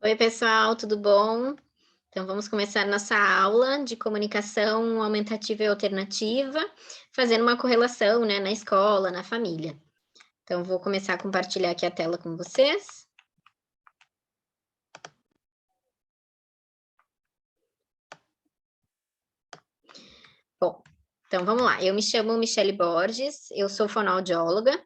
Oi, pessoal, tudo bom? Então, vamos começar nossa aula de comunicação aumentativa e alternativa, fazendo uma correlação, né, na escola, na família. Então, vou começar a compartilhar aqui a tela com vocês. Bom, então vamos lá. Eu me chamo Michele Borges, eu sou fonoaudióloga,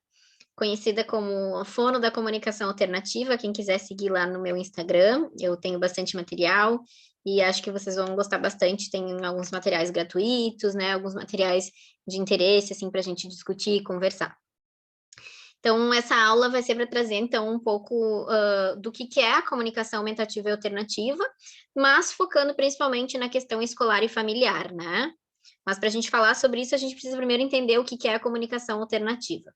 conhecida como Fono da Comunicação Alternativa. Quem quiser seguir lá no meu Instagram, eu tenho bastante material e acho que vocês vão gostar bastante. Tem alguns materiais gratuitos, né? Alguns materiais de interesse, assim, para a gente discutir e conversar. Então, essa aula vai ser para trazer, então, um pouco do que é a comunicação aumentativa e alternativa, mas focando principalmente na questão escolar e familiar, né? Mas para a gente falar sobre isso, a gente precisa primeiro entender o que é a comunicação alternativa.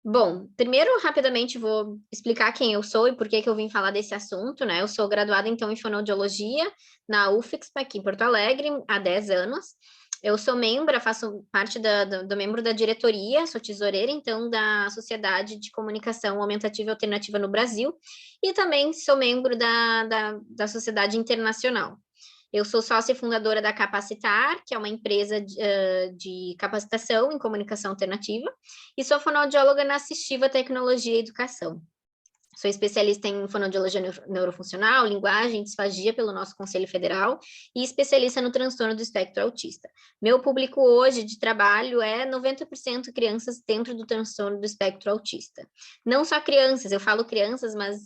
Bom, primeiro, rapidamente, vou explicar quem eu sou e por que eu vim falar desse assunto, né? Eu sou graduada, então, em fonoaudiologia na UFSC, aqui em Porto Alegre, há 10 anos. Eu sou membro, faço parte do membro da diretoria, sou tesoureira, então, da Sociedade de Comunicação Aumentativa e Alternativa no Brasil, e também sou membro da Sociedade Internacional. Eu sou sócia e fundadora da Capacitar, que é uma empresa de capacitação em comunicação alternativa, e sou fonoaudióloga na Assistiva Tecnologia e Educação. Sou especialista em fonoaudiologia neurofuncional, linguagem, disfagia pelo nosso Conselho Federal e especialista no transtorno do espectro autista. Meu público hoje de trabalho é 90% crianças dentro do transtorno do espectro autista. Não só crianças, eu falo crianças, mas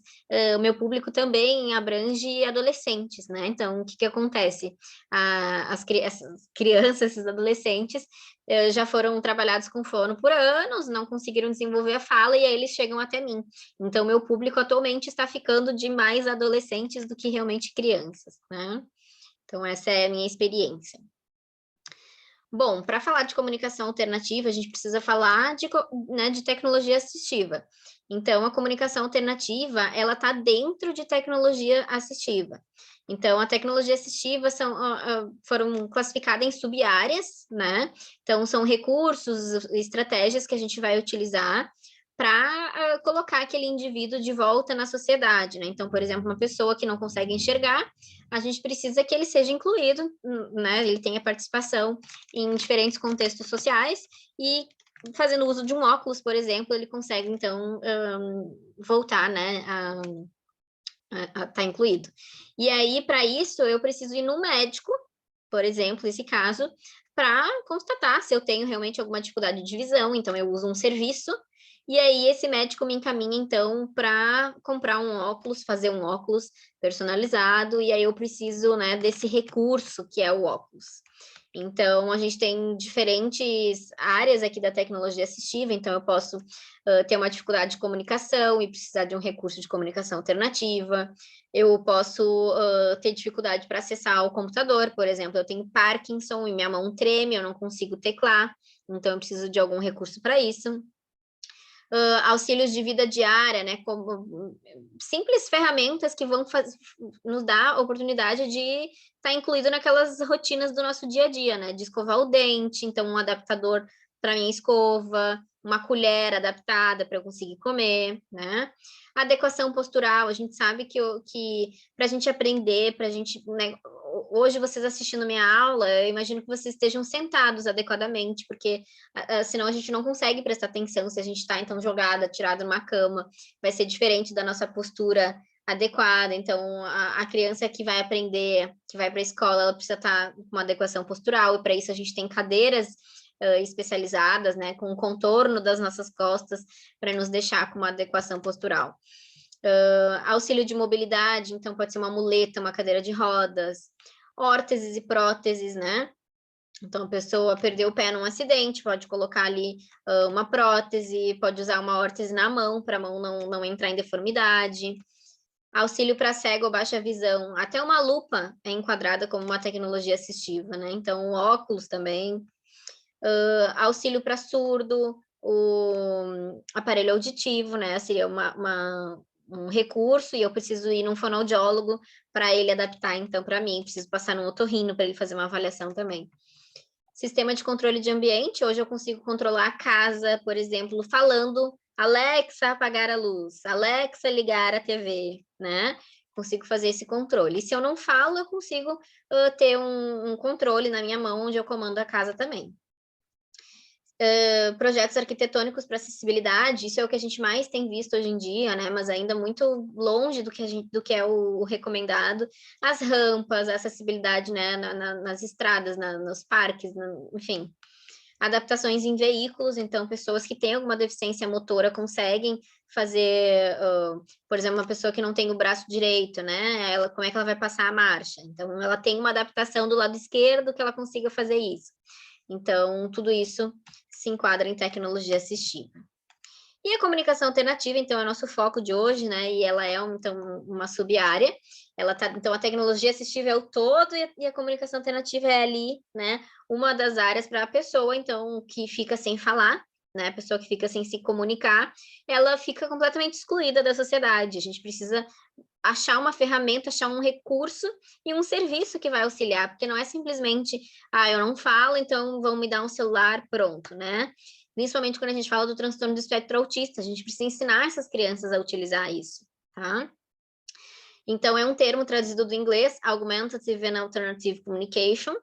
o meu público também abrange adolescentes, né? Então, o que acontece? Essas crianças, esses adolescentes, já foram trabalhados com fono por anos, não conseguiram desenvolver a fala e aí eles chegam até mim. Então, meu público atualmente está ficando de mais adolescentes do que realmente crianças, né? Então, essa é a minha experiência. Bom, para falar de comunicação alternativa, a gente precisa falar de tecnologia assistiva. Então, a comunicação alternativa, ela está dentro de tecnologia assistiva. Então, a tecnologia assistiva foram classificadas em sub-áreas, né? Então, são recursos, estratégias que a gente vai utilizar para colocar aquele indivíduo de volta na sociedade, né? Então, por exemplo, uma pessoa que não consegue enxergar, a gente precisa que ele seja incluído, né? Ele tenha participação em diferentes contextos sociais e fazendo uso de um óculos, por exemplo, ele consegue, então, voltar, né, a estar incluído. E aí, para isso, eu preciso ir num médico, por exemplo, nesse caso, para constatar se eu tenho realmente alguma dificuldade de visão, então eu uso um serviço, e aí esse médico me encaminha, então, para comprar um óculos, fazer um óculos personalizado, e aí eu preciso, né, desse recurso que é o óculos. Então, a gente tem diferentes áreas aqui da tecnologia assistiva, então eu posso ter uma dificuldade de comunicação e precisar de um recurso de comunicação alternativa, eu posso ter dificuldade para acessar o computador, por exemplo, eu tenho Parkinson e minha mão treme, eu não consigo teclar, então eu preciso de algum recurso para isso. Auxílios de vida diária, né, como simples ferramentas que vão nos dar a oportunidade de estar incluído naquelas rotinas do nosso dia a dia, né, de escovar o dente, então um adaptador para minha escova, uma colher adaptada para eu conseguir comer, né? Adequação postural, a gente sabe que para a gente aprender, para a gente, né, hoje vocês assistindo minha aula, eu imagino que vocês estejam sentados adequadamente, porque senão a gente não consegue prestar atenção se a gente está, então, jogada, tirada numa cama, vai ser diferente da nossa postura adequada. Então, a criança que vai aprender, que vai para a escola, ela precisa estar com uma adequação postural, e para isso a gente tem cadeiras especializadas, né, com o contorno das nossas costas, para nos deixar com uma adequação postural. Auxílio de mobilidade, então pode ser uma muleta, uma cadeira de rodas, órteses e próteses, né? Então, a pessoa perdeu o pé num acidente, pode colocar ali uma prótese, pode usar uma órtese na mão, para a mão não entrar em deformidade. Auxílio para cego ou baixa visão, até uma lupa é enquadrada como uma tecnologia assistiva, né? Então, o óculos também. Auxílio para surdo, o aparelho auditivo, né? Seria um recurso, e eu preciso ir num fonoaudiólogo para ele adaptar, então, para mim. Preciso passar no otorrino para ele fazer uma avaliação também. Sistema de controle de ambiente, hoje eu consigo controlar a casa, por exemplo, falando Alexa, apagar a luz, Alexa, ligar a TV, né? consigo fazer esse controle. E se eu não falo, eu consigo ter um controle na minha mão, onde eu comando a casa também. Projetos arquitetônicos para acessibilidade, isso é o que a gente mais tem visto hoje em dia, né? Mas ainda muito longe do que é o recomendado. As rampas, a acessibilidade, né? Nas estradas, nos parques, enfim. Adaptações em veículos, então pessoas que têm alguma deficiência motora conseguem fazer, por exemplo, uma pessoa que não tem o braço direito, né? Como é que ela vai passar a marcha? Então, ela tem uma adaptação do lado esquerdo que ela consiga fazer isso. Então, tudo isso se enquadra em tecnologia assistiva. E a comunicação alternativa, então, é o nosso foco de hoje, né? E ela é, então, uma sub-área. Então, a tecnologia assistiva é o todo e a comunicação alternativa é ali, né? Uma das áreas para a pessoa, então, que fica sem falar, né? A pessoa que fica sem se comunicar, ela fica completamente excluída da sociedade. A gente precisa achar uma ferramenta, achar um recurso e um serviço que vai auxiliar, porque não é simplesmente, eu não falo, então vão me dar um celular, pronto, né? Principalmente quando a gente fala do transtorno do espectro autista, a gente precisa ensinar essas crianças a utilizar isso, tá? Então, é um termo traduzido do inglês, Augmentative and Alternative Communication.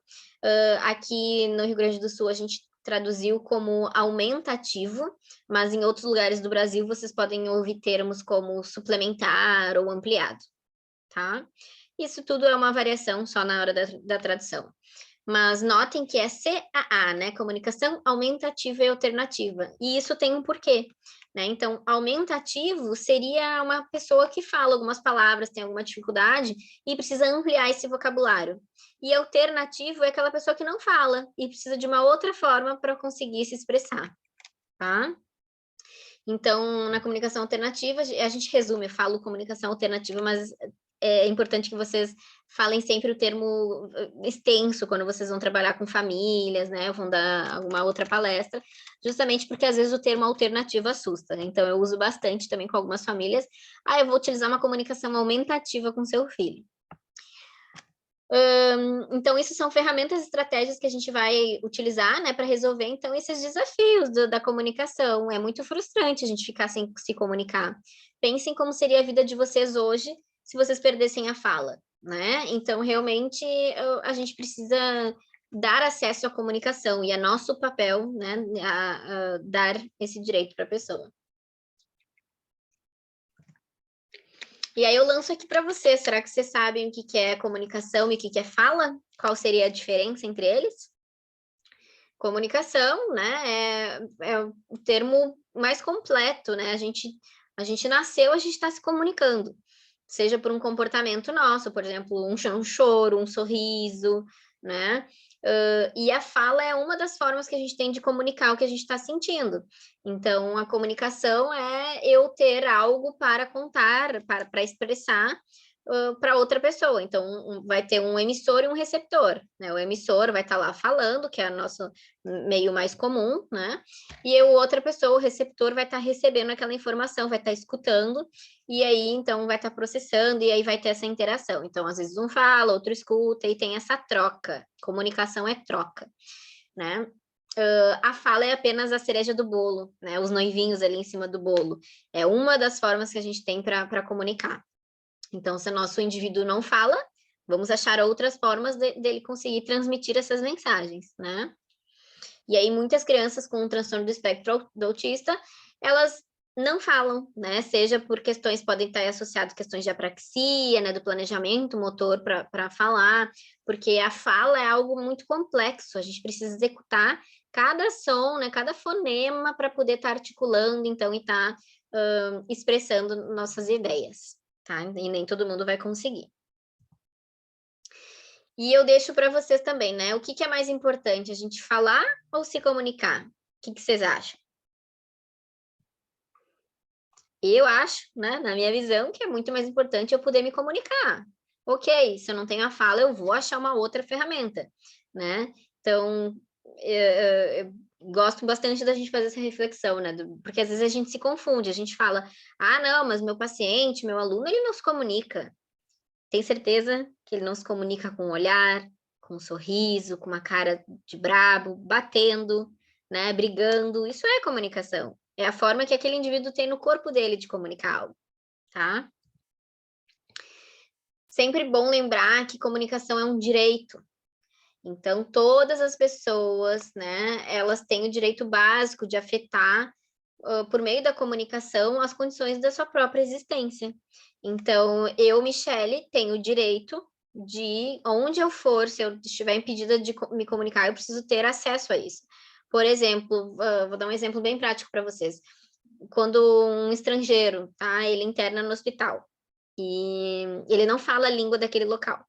Aqui no Rio Grande do Sul, a gente traduziu como aumentativo, mas em outros lugares do Brasil, vocês podem ouvir termos como suplementar ou ampliado, tá? Isso tudo é uma variação só na hora da tradução. Mas notem que é CAA, né? Comunicação aumentativa e alternativa. E isso tem um porquê, né? Então, aumentativo seria uma pessoa que fala algumas palavras, tem alguma dificuldade e precisa ampliar esse vocabulário. E alternativo é aquela pessoa que não fala e precisa de uma outra forma para conseguir se expressar, tá? Então, na comunicação alternativa, a gente resume, eu falo comunicação alternativa, mas é importante que vocês falem sempre o termo extenso quando vocês vão trabalhar com famílias, né? Ou vão dar alguma outra palestra, justamente porque às vezes o termo alternativo assusta. Então, eu uso bastante também com algumas famílias. Eu vou utilizar uma comunicação aumentativa com seu filho. Então, isso são ferramentas e estratégias que a gente vai utilizar, né, para resolver, então, esses desafios da comunicação. É muito frustrante a gente ficar sem se comunicar. Pensem como seria a vida de vocês hoje se vocês perdessem a fala, né? Então, realmente, a gente precisa dar acesso à comunicação, e é nosso papel, né, a dar esse direito para a pessoa. E aí eu lanço aqui para vocês, será que vocês sabem o que é comunicação e o que é fala? Qual seria a diferença entre eles? Comunicação, né, é o termo mais completo, né? A gente nasceu, a gente está se comunicando, seja por um comportamento nosso, por exemplo, um choro, um sorriso, né? E a fala é uma das formas que a gente tem de comunicar o que a gente está sentindo. Então, a comunicação é eu ter algo para contar, para expressar para outra pessoa. Então, vai ter um emissor e um receptor, né? O emissor vai estar lá falando, que é o nosso meio mais comum, né? E a outra pessoa, o receptor, vai estar recebendo aquela informação, vai estar escutando, e aí, então, vai estar processando, e aí vai ter essa interação. Então, às vezes um fala, outro escuta, e tem essa troca. Comunicação é troca, né? A fala é apenas a cereja do bolo, né? Os noivinhos ali em cima do bolo. É uma das formas que a gente tem para comunicar. Então, se o nosso indivíduo não fala, vamos achar outras formas dele conseguir transmitir essas mensagens, né? E aí, muitas crianças com um transtorno do espectro do autista, elas não falam, né? Seja por questões, podem estar associadas a questões de apraxia, né? Do planejamento motor para falar, porque a fala é algo muito complexo, a gente precisa executar cada som, né? Cada fonema para poder estar articulando, então, e estar expressando nossas ideias, tá? E nem todo mundo vai conseguir. E eu deixo para vocês também, né? O que é mais importante, a gente falar ou se comunicar? O que vocês acham? Eu acho, né, na minha visão, que é muito mais importante eu poder me comunicar. Ok, se eu não tenho a fala, eu vou achar uma outra ferramenta, né? Então, eu gosto bastante da gente fazer essa reflexão, né? Porque às vezes a gente se confunde, a gente fala, não, mas meu paciente, meu aluno, ele não se comunica. Tem certeza que ele não se comunica com um olhar, com um sorriso, com uma cara de brabo, batendo, né, brigando. Isso é comunicação. É a forma que aquele indivíduo tem no corpo dele de comunicar algo, tá? Sempre bom lembrar que comunicação é um direito. Então, todas as pessoas, né, elas têm o direito básico de afetar, por meio da comunicação, as condições da sua própria existência. Então, eu, Michele, tenho o direito de, onde eu for, se eu estiver impedida de me comunicar, eu preciso ter acesso a isso. Por exemplo, vou dar um exemplo bem prático para vocês. Quando um estrangeiro, tá, ele interna no hospital e ele não fala a língua daquele local,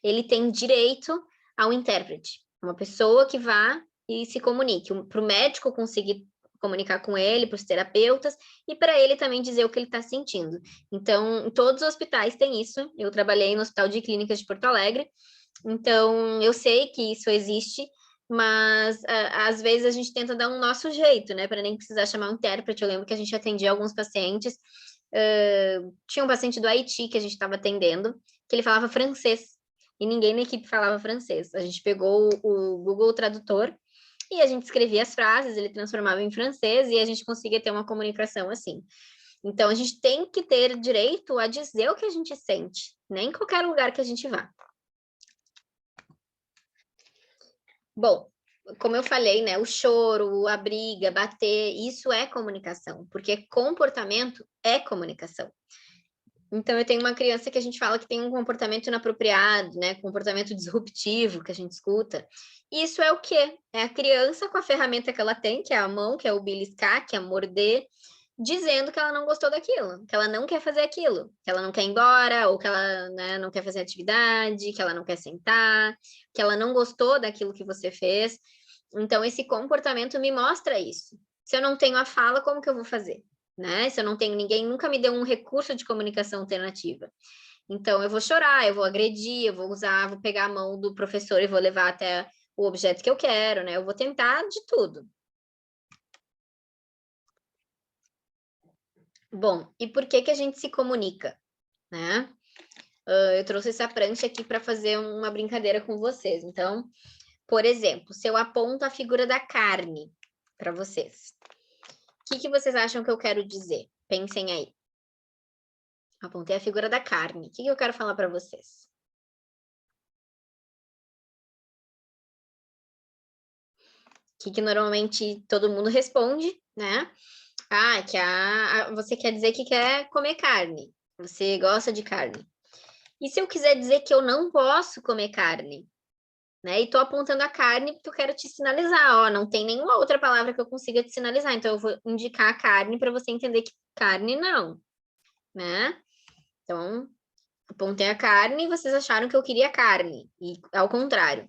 ele tem direito ao intérprete, uma pessoa que vá e se comunique, para o médico conseguir comunicar com ele, para os terapeutas, e para ele também dizer o que ele está sentindo. Então, todos os hospitais têm isso. Eu trabalhei no Hospital de Clínicas de Porto Alegre, então eu sei que isso existe, mas às vezes a gente tenta dar um nosso jeito, né, para nem precisar chamar um intérprete. Eu lembro que a gente atendia alguns pacientes, tinha um paciente do Haiti que a gente estava atendendo, que ele falava francês, e ninguém na equipe falava francês. A gente pegou o Google Tradutor e a gente escrevia as frases, ele transformava em francês e a gente conseguia ter uma comunicação assim. Então, a gente tem que ter direito a dizer o que a gente sente, nem em qualquer lugar que a gente vá. Bom, como eu falei, né, o choro, a briga, bater, isso é comunicação, porque comportamento é comunicação. Então, eu tenho uma criança que a gente fala que tem um comportamento inapropriado, né? Comportamento disruptivo, que a gente escuta. Isso é o quê? É a criança com a ferramenta que ela tem, que é a mão, que é o beliscar, que é morder, dizendo que ela não gostou daquilo, que ela não quer fazer aquilo, que ela não quer ir embora, ou que ela, né, não quer fazer atividade, que ela não quer sentar, que ela não gostou daquilo que você fez. Então, esse comportamento me mostra isso. Se eu não tenho a fala, como que eu vou fazer? Né? Se eu não tenho ninguém, nunca me deu um recurso de comunicação alternativa. Então, eu vou chorar, eu vou agredir, eu vou usar, vou pegar a mão do professor e vou levar até o objeto que eu quero, né? Eu vou tentar de tudo. Bom, e por que que a gente se comunica, né? Eu trouxe essa prancha aqui para fazer uma brincadeira com vocês. Então, por exemplo, se eu aponto a figura da carne para vocês, o que vocês acham que eu quero dizer? Pensem aí. Apontei a figura da carne. O que eu quero falar para vocês? Que normalmente todo mundo responde, né? Ah, você quer dizer que quer comer carne. Você gosta de carne. E se eu quiser dizer que eu não posso comer carne? Né? E tô apontando a carne porque eu quero te sinalizar, ó, não tem nenhuma outra palavra que eu consiga te sinalizar, então eu vou indicar a carne para você entender que carne não, né? Então, apontei a carne e vocês acharam que eu queria carne, e ao contrário.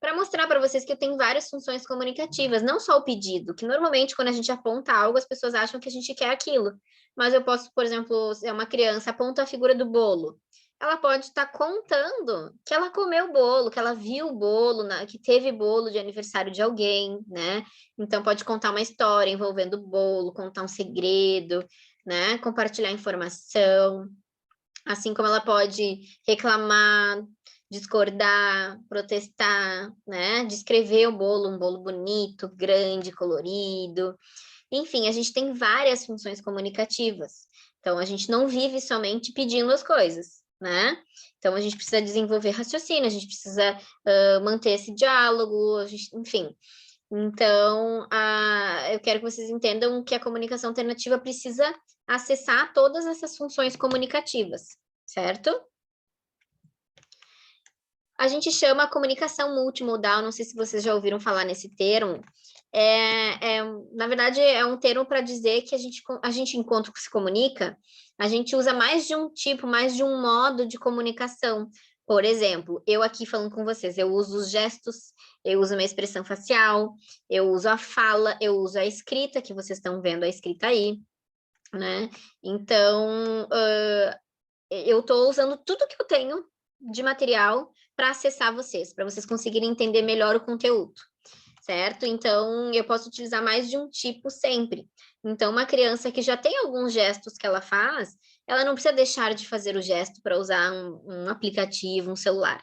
Para mostrar para vocês que eu tenho várias funções comunicativas, não só o pedido, que normalmente quando a gente aponta algo, as pessoas acham que a gente quer aquilo. Mas eu posso, por exemplo, se é uma criança, aponta a figura do bolo. Ela pode estar contando que ela comeu o bolo, que ela viu o bolo, que teve bolo de aniversário de alguém, né? Então pode contar uma história envolvendo o bolo, contar um segredo, né? Compartilhar informação. Assim como ela pode reclamar, discordar, protestar, né? Descrever o bolo, um bolo bonito, grande, colorido. Enfim, a gente tem várias funções comunicativas. Então, a gente não vive somente pedindo as coisas, né? Então, a gente precisa desenvolver raciocínio, a gente precisa manter esse diálogo, enfim. Então, eu quero que vocês entendam que a comunicação alternativa precisa acessar todas essas funções comunicativas, certo? A gente chama a comunicação multimodal, não sei se vocês já ouviram falar nesse termo. Na verdade, é um termo para dizer que a gente, enquanto se comunica, a gente usa mais de um tipo, mais de um modo de comunicação. Por exemplo, eu aqui falando com vocês, eu uso os gestos, eu uso a minha expressão facial, eu uso a fala, eu uso a escrita, que vocês estão vendo a escrita aí, né? Então, eu estou usando tudo que eu tenho de material para acessar vocês, para vocês conseguirem entender melhor o conteúdo, certo? Então, eu posso utilizar mais de um tipo sempre. Então, uma criança que já tem alguns gestos que ela faz, ela não precisa deixar de fazer o gesto para usar um aplicativo, um celular.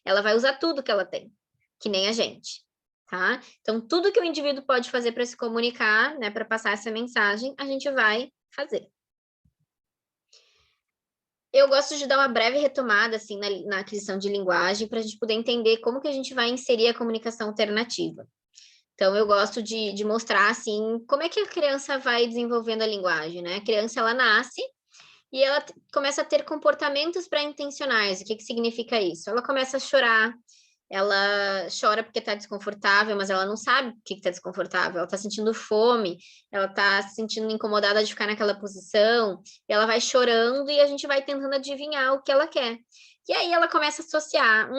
Ela vai usar tudo que ela tem, que nem a gente, tá? Então, tudo que o indivíduo pode fazer para se comunicar, né, para passar essa mensagem, a gente vai fazer. Eu gosto de dar uma breve retomada, assim, na aquisição de linguagem, para a gente poder entender como que a gente vai inserir a comunicação alternativa. Então, eu gosto de mostrar, assim, como é que a criança vai desenvolvendo a linguagem, né? A criança, ela nasce e ela começa a ter comportamentos pré-intencionais. O que significa isso? Ela começa a chorar, ela chora porque está desconfortável, mas ela não sabe o que está desconfortável. Ela está sentindo fome, ela está se sentindo incomodada de ficar naquela posição, e ela vai chorando e a gente vai tentando adivinhar o que ela quer. E aí ela começa a associar: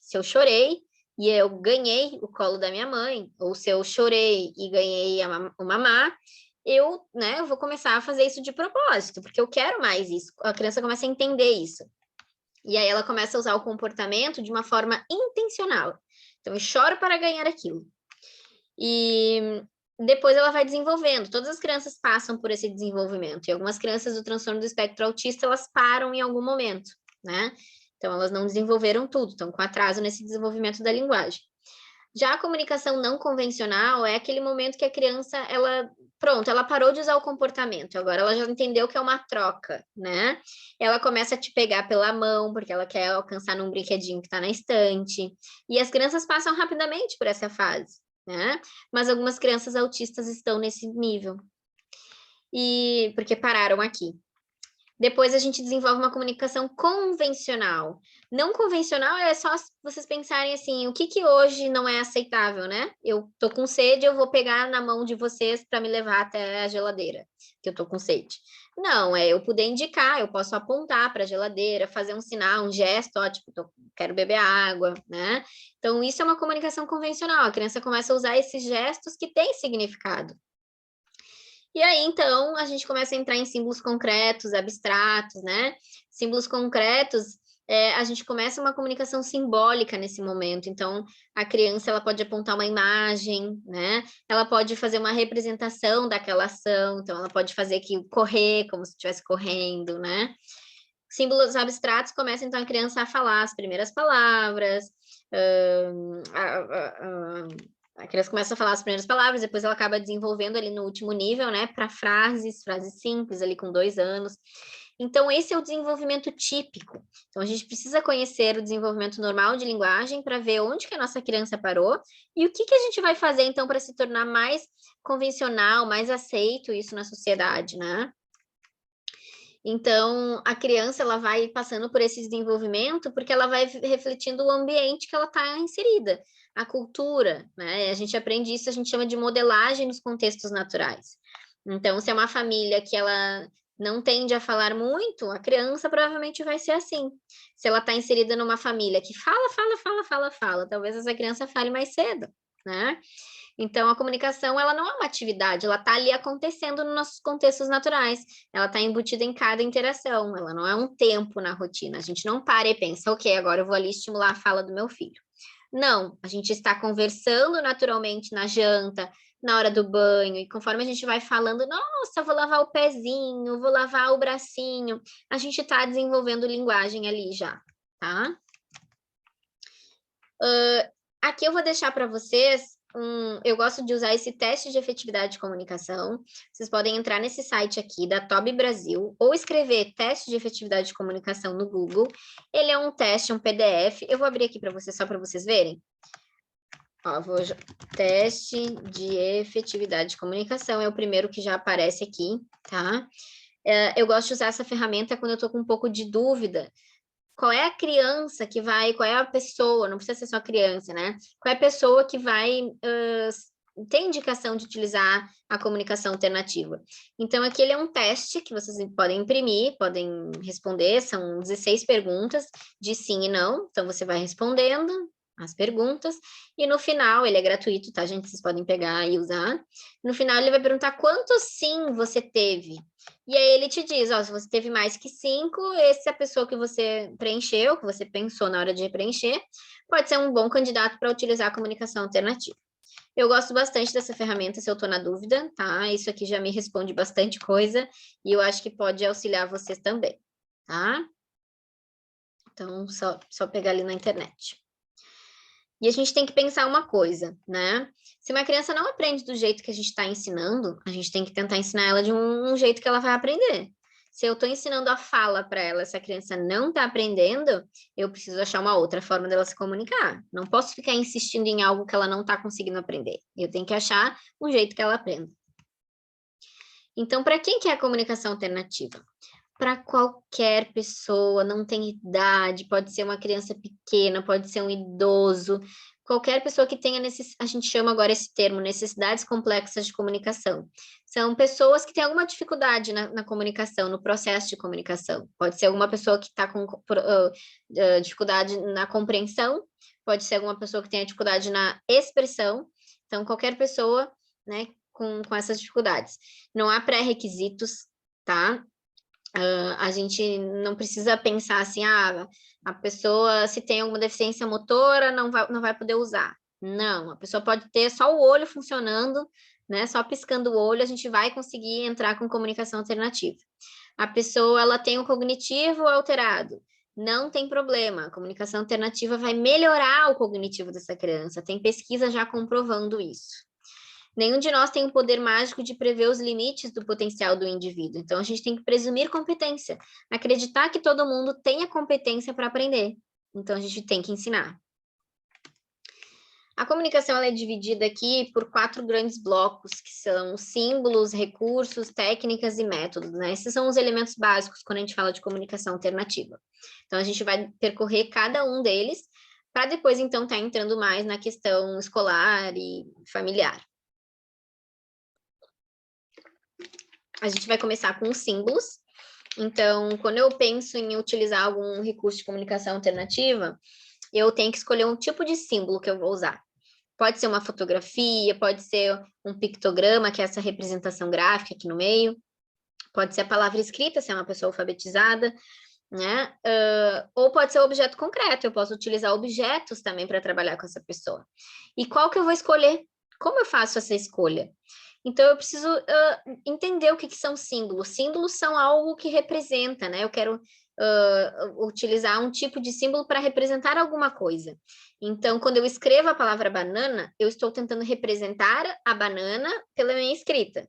se eu chorei e eu ganhei o colo da minha mãe, ou se eu chorei e ganhei o mamá, eu vou começar a fazer isso de propósito, porque eu quero mais isso. A criança começa a entender isso. E aí ela começa a usar o comportamento de uma forma intencional. Então, eu choro para ganhar aquilo. E depois ela vai desenvolvendo. Todas as crianças passam por esse desenvolvimento. E algumas crianças do transtorno do espectro autista, elas param em algum momento, né? Então, elas não desenvolveram tudo, estão com atraso nesse desenvolvimento da linguagem. Já a comunicação não convencional é aquele momento que a criança, ela parou de usar o comportamento, agora ela já entendeu que é uma troca, né? Ela começa a te pegar pela mão, porque ela quer alcançar num brinquedinho que está na estante, e as crianças passam rapidamente por essa fase, né? Mas algumas crianças autistas estão nesse nível, e porque pararam aqui. Depois a gente desenvolve uma comunicação convencional. Não convencional é só vocês pensarem assim, o que hoje não é aceitável, né? Eu tô com sede, eu vou pegar na mão de vocês para me levar até a geladeira, que eu tô com sede. Não, é eu poder indicar, eu posso apontar para a geladeira, fazer um sinal, um gesto, ó, tipo, quero beber água, né? Então, isso é uma comunicação convencional. A criança começa a usar esses gestos que têm significado. E aí, então, a gente começa a entrar em símbolos concretos, abstratos, né? Símbolos concretos, a gente começa uma comunicação simbólica nesse momento. Então, a criança, ela pode apontar uma imagem, né? Ela pode fazer uma representação daquela ação. Então, ela pode fazer aqui correr, como se estivesse correndo, né? Símbolos abstratos começa, então, a criança a falar as primeiras palavras, a criança começa a falar as primeiras palavras, depois ela acaba desenvolvendo ali no último nível, né, para frases simples, ali com 2 anos. Então, esse é o desenvolvimento típico. Então, a gente precisa conhecer o desenvolvimento normal de linguagem para ver onde que a nossa criança parou e o que a gente vai fazer, então, para se tornar mais convencional, mais aceito isso na sociedade, né? Então, a criança, ela vai passando por esse desenvolvimento porque ela vai refletindo o ambiente que ela está inserida, a cultura, né? A gente aprende isso, a gente chama de modelagem nos contextos naturais. Então, se é uma família que ela não tende a falar muito, a criança provavelmente vai ser assim. Se ela está inserida numa família que fala, talvez essa criança fale mais cedo, né? Então, a comunicação, ela não é uma atividade, ela está ali acontecendo nos nossos contextos naturais, ela está embutida em cada interação, ela não é um tempo na rotina, a gente não para e pensa, ok, agora eu vou ali estimular a fala do meu filho. Não, a gente está conversando naturalmente na janta, na hora do banho, e conforme a gente vai falando, nossa, vou lavar o pezinho, vou lavar o bracinho, a gente está desenvolvendo linguagem ali já, tá? Aqui eu vou deixar para vocês eu gosto de usar esse teste de efetividade de comunicação. Vocês podem entrar nesse site aqui da TOB Brasil ou escrever teste de efetividade de comunicação no Google. Ele é um teste, um PDF. Eu vou abrir aqui para vocês, só para vocês verem. Ó, teste de efetividade de comunicação é o primeiro que já aparece aqui, tá? Eu gosto de usar essa ferramenta quando eu estou com um pouco de dúvida. Qual é a criança que vai, qual é a pessoa, não precisa ser só criança, né? Qual é a pessoa que vai ter indicação de utilizar a comunicação alternativa? Então, aqui ele é um teste que vocês podem imprimir, podem responder, são 16 perguntas de sim e não, então você vai respondendo as perguntas, e no final, ele é gratuito, tá, gente? Vocês podem pegar e usar. No final, ele vai perguntar quanto sim você teve. E aí ele te diz, ó, se você teve mais que 5, essa é a pessoa que você preencheu, que você pensou na hora de preencher, pode ser um bom candidato para utilizar a comunicação alternativa. Eu gosto bastante dessa ferramenta, se eu estou na dúvida, tá? Isso aqui já me responde bastante coisa, e eu acho que pode auxiliar vocês também, tá? Então, só pegar ali na internet. E a gente tem que pensar uma coisa, né? Se uma criança não aprende do jeito que a gente está ensinando, a gente tem que tentar ensinar ela de um jeito que ela vai aprender. Se eu estou ensinando a fala para ela, essa criança não está aprendendo, eu preciso achar uma outra forma dela se comunicar. Não posso ficar insistindo em algo que ela não está conseguindo aprender. Eu tenho que achar um jeito que ela aprenda. Então, para quem que é a comunicação alternativa? Para qualquer pessoa, não tem idade, pode ser uma criança pequena, pode ser um idoso, qualquer pessoa que tenha, a gente chama agora esse termo, necessidades complexas de comunicação. São pessoas que têm alguma dificuldade na comunicação, no processo de comunicação. Pode ser alguma pessoa que está com dificuldade na compreensão, pode ser alguma pessoa que tenha dificuldade na expressão. Então, qualquer pessoa, né, com essas dificuldades. Não há pré-requisitos, tá? A gente não precisa pensar assim, a pessoa, se tem alguma deficiência motora, não vai poder usar. Não, a pessoa pode ter só o olho funcionando, né? Só piscando o olho, a gente vai conseguir entrar com comunicação alternativa. A pessoa, ela tem o cognitivo alterado. Não tem problema, a comunicação alternativa vai melhorar o cognitivo dessa criança. Tem pesquisa já comprovando isso. Nenhum de nós tem o poder mágico de prever os limites do potencial do indivíduo. Então, a gente tem que presumir competência, acreditar que todo mundo tem a competência para aprender. Então, a gente tem que ensinar. A comunicação ela é dividida aqui por 4 grandes blocos, que são símbolos, recursos, técnicas e métodos, né? Esses são os elementos básicos quando a gente fala de comunicação alternativa. Então, a gente vai percorrer cada um deles, para depois, então, estar entrando mais na questão escolar e familiar. A gente vai começar com os símbolos. Então, quando eu penso em utilizar algum recurso de comunicação alternativa, eu tenho que escolher um tipo de símbolo que eu vou usar. Pode ser uma fotografia, pode ser um pictograma, que é essa representação gráfica aqui no meio. Pode ser a palavra escrita, se é uma pessoa alfabetizada, né? Ou pode ser um objeto concreto, eu posso utilizar objetos também para trabalhar com essa pessoa. E qual que eu vou escolher? Como eu faço essa escolha? Então, eu preciso entender o que são símbolos. Símbolos são algo que representa, né? Eu quero utilizar um tipo de símbolo para representar alguma coisa. Então, quando eu escrevo a palavra banana, eu estou tentando representar a banana pela minha escrita.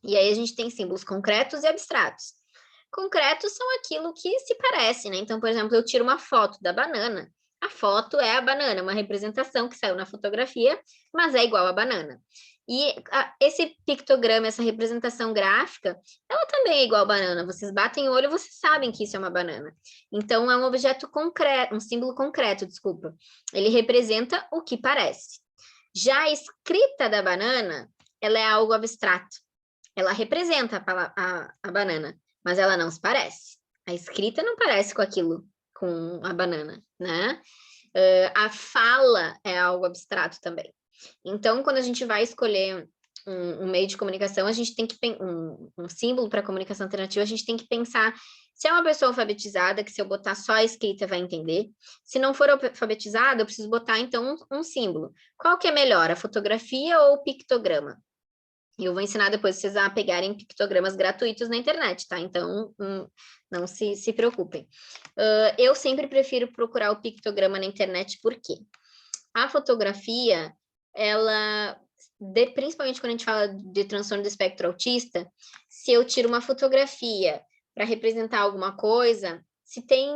E aí a gente tem símbolos concretos e abstratos. Concretos são aquilo que se parece, né? Então, por exemplo, eu tiro uma foto da banana. A foto é a banana, uma representação que saiu na fotografia, mas é igual à banana. E esse pictograma, essa representação gráfica, ela também é igual à banana. Vocês batem o olho, vocês sabem que isso é uma banana. Então, é um objeto concreto, um símbolo concreto, desculpa. Ele representa o que parece. Já a escrita da banana, ela é algo abstrato. Ela representa a banana, mas ela não se parece. A escrita não parece com aquilo, com a banana, né? A fala é algo abstrato também. Então, quando a gente vai escolher um meio de comunicação, a gente tem que um símbolo para comunicação alternativa, a gente tem que pensar se é uma pessoa alfabetizada, que se eu botar só a escrita vai entender. Se não for alfabetizada, eu preciso botar então um símbolo. Qual que é melhor, a fotografia ou o pictograma? E eu vou ensinar depois vocês a pegarem pictogramas gratuitos na internet, tá? Então, não se preocupem. Eu sempre prefiro procurar o pictograma na internet, por quê? A fotografia, ela, principalmente quando a gente fala de transtorno do espectro autista, se eu tiro uma fotografia para representar alguma coisa, se tem,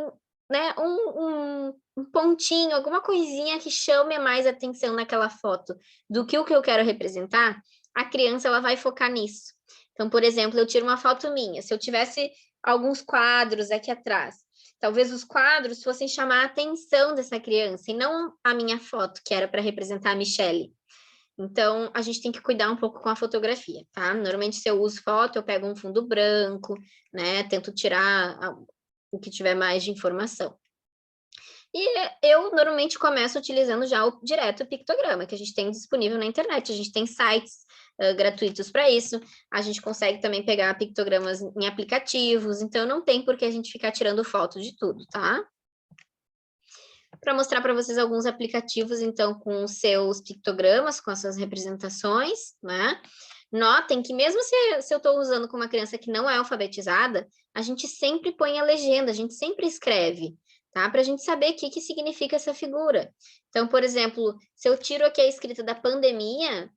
né, um pontinho, alguma coisinha que chame mais atenção naquela foto do que o que eu quero representar, a criança ela vai focar nisso. Então, por exemplo, eu tiro uma foto minha. Se eu tivesse alguns quadros aqui atrás, talvez os quadros fossem chamar a atenção dessa criança e não a minha foto, que era para representar a Michelle. Então, a gente tem que cuidar um pouco com a fotografia, tá? Normalmente, se eu uso foto, eu pego um fundo branco, né? Tento tirar o que tiver mais de informação. E eu normalmente começo utilizando já direto o pictograma, que a gente tem disponível na internet. A gente tem sites gratuitos para isso. A gente consegue também pegar pictogramas em aplicativos, então não tem por que a gente ficar tirando foto de tudo, tá? Para mostrar para vocês alguns aplicativos, então, com os seus pictogramas, com as suas representações, né? Notem que mesmo se eu estou usando com uma criança que não é alfabetizada, a gente sempre põe a legenda, a gente sempre escreve, tá? Para a gente saber o que significa essa figura. Então, por exemplo, se eu tiro aqui a escrita da pandemia,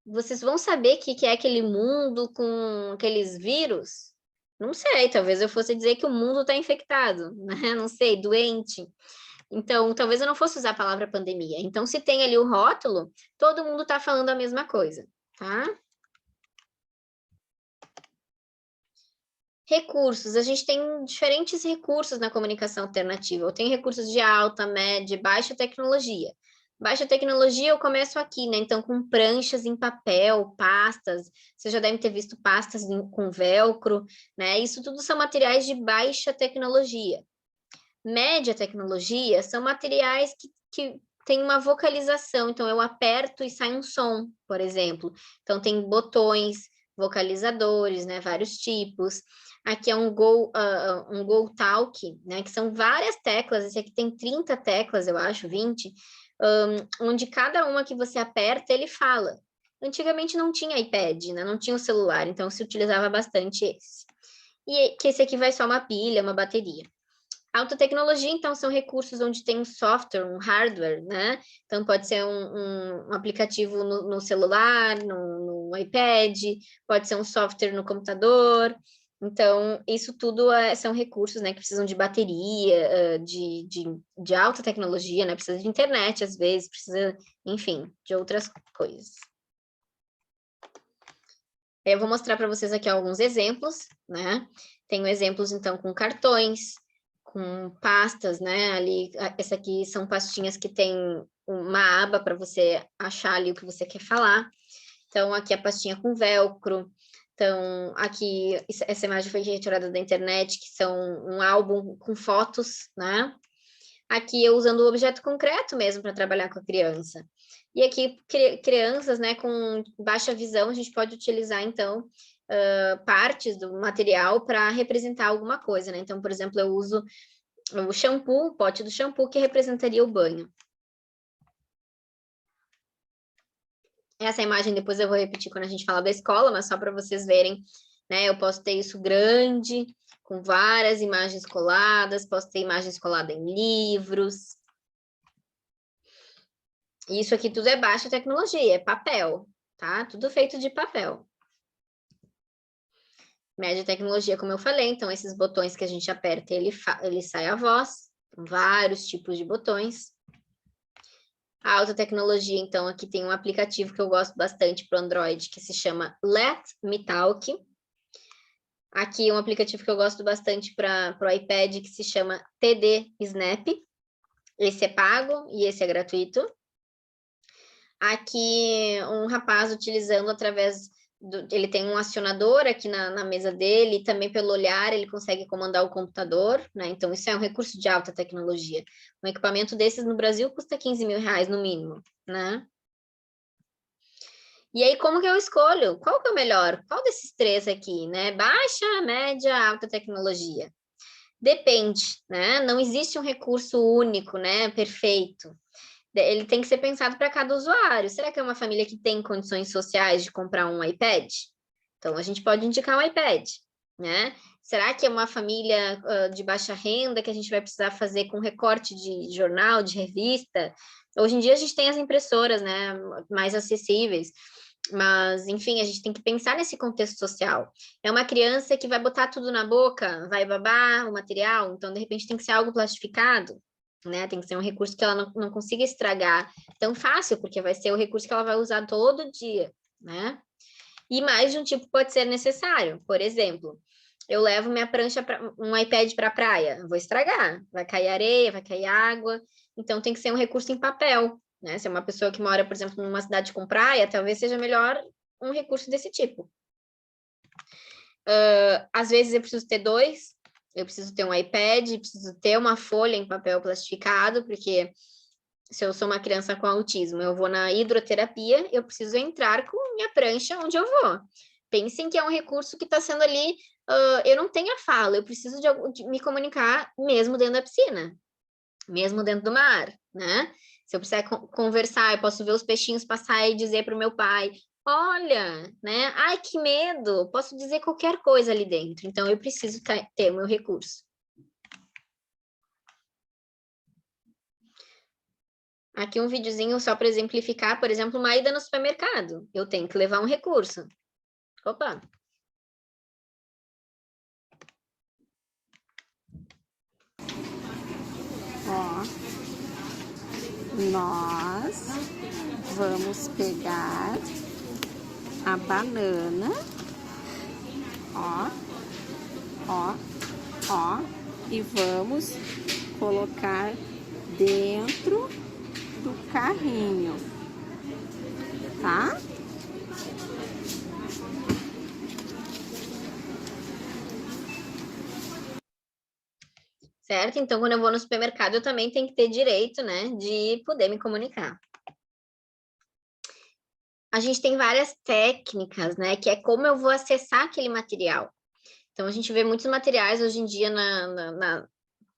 vocês vão saber o que é aquele mundo com aqueles vírus? Não sei, talvez eu fosse dizer que o mundo está infectado, né? Não sei, doente. Então, talvez eu não fosse usar a palavra pandemia. Então, se tem ali o rótulo, todo mundo está falando a mesma coisa, tá? Recursos, a gente tem diferentes recursos na comunicação alternativa. Eu tenho recursos de alta, média, baixa tecnologia. Baixa tecnologia eu começo aqui, né? Então, com pranchas em papel, pastas. Você já deve ter visto pastas com velcro, né? Isso tudo são materiais de baixa tecnologia. Média tecnologia são materiais que têm uma vocalização. Então, eu aperto e sai um som, por exemplo. Então, tem botões, vocalizadores, né? Vários tipos. Aqui é um Go Talk, né? Que são várias teclas. Esse aqui tem 30 teclas, eu acho, 20, onde cada uma que você aperta, ele fala. Antigamente não tinha iPad, né? Não tinha o celular, então se utilizava bastante esse. E que esse aqui vai só uma pilha, uma bateria. Alta tecnologia, então, são recursos onde tem um software, um hardware, né? Então, pode ser um aplicativo no celular, no iPad, pode ser um software no computador. Então, isso tudo são recursos, né, que precisam de bateria, de alta tecnologia, né? Precisa de internet, às vezes, precisa, enfim, de outras coisas. Eu vou mostrar para vocês aqui alguns exemplos, né? Tenho exemplos, então, com cartões, com pastas, né? Ali, essa aqui são pastinhas que tem uma aba para você achar ali o que você quer falar. Então, aqui a pastinha com velcro. Então, aqui, essa imagem foi retirada da internet, que são um álbum com fotos, né? Aqui eu usando o objeto concreto mesmo para trabalhar com a criança. E aqui, crianças, né, com baixa visão, a gente pode utilizar, então, partes do material para representar alguma coisa, né? Então, por exemplo, eu uso o shampoo, o pote do shampoo, que representaria o banho. Essa imagem depois eu vou repetir quando a gente falar da escola, mas só para vocês verem, né? Eu posso ter isso grande, com várias imagens coladas, posso ter imagens coladas em livros. Isso aqui tudo é baixa tecnologia, é papel, tá? Tudo feito de papel. Média tecnologia, como eu falei, então esses botões que a gente aperta, ele sai a voz, vários tipos de botões. A alta tecnologia, então, aqui tem um aplicativo que eu gosto bastante para o Android, que se chama Let Me Talk. Aqui um aplicativo que eu gosto bastante para o iPad, que se chama TD Snap. Esse é pago e esse é gratuito. Aqui um rapaz utilizando através ele tem um acionador aqui na mesa dele, e também pelo olhar ele consegue comandar o computador, né? Então isso é um recurso de alta tecnologia. Um equipamento desses no Brasil custa 15 mil reais no mínimo, né? E aí, como que eu escolho? Qual que é o melhor? Qual desses três aqui, né? Baixa, média, alta tecnologia? Depende, né? Não existe um recurso único, né? Perfeito. Ele tem que ser pensado para cada usuário. Será que é uma família que tem condições sociais de comprar um iPad? Então, a gente pode indicar um iPad, né? Será que é uma família de baixa renda que a gente vai precisar fazer com recorte de jornal, de revista? Hoje em dia a gente tem as impressoras, né, mais acessíveis, mas, enfim, a gente tem que pensar nesse contexto social. É uma criança que vai botar tudo na boca, vai babar o material, então, de repente, tem que ser algo plastificado, né? Tem que ser um recurso que ela não consiga estragar tão fácil, porque vai ser o recurso que ela vai usar todo dia, né? E mais de um tipo pode ser necessário. Por exemplo, eu levo minha prancha, um iPad para a praia, vou estragar, vai cair areia, vai cair água, então tem que ser um recurso em papel, né? Se é uma pessoa que mora, por exemplo, numa cidade com praia, talvez seja melhor um recurso desse tipo. Às vezes eu preciso ter dois, eu preciso ter um iPad, preciso ter uma folha em papel plastificado, porque se eu sou uma criança com autismo, eu vou na hidroterapia, eu preciso entrar com minha prancha onde eu vou. Pensem que é um recurso que está sendo ali, eu não tenho a fala, eu preciso de me comunicar mesmo dentro da piscina, mesmo dentro do mar, né? Se eu precisar conversar, eu posso ver os peixinhos passar e dizer para o meu pai, olha, né? Ai, que medo! Posso dizer qualquer coisa ali dentro, então eu preciso ter o meu recurso. Aqui um videozinho só para exemplificar, por exemplo, uma ida no supermercado. Eu tenho que levar um recurso. Opa! Nós vamos pegar a banana, e vamos colocar dentro do carrinho, tá? Certo? Então, quando eu vou no supermercado, eu também tenho que ter direito, né, de poder me comunicar. A gente tem várias técnicas, né, que é como eu vou acessar aquele material. Então, a gente vê muitos materiais hoje em dia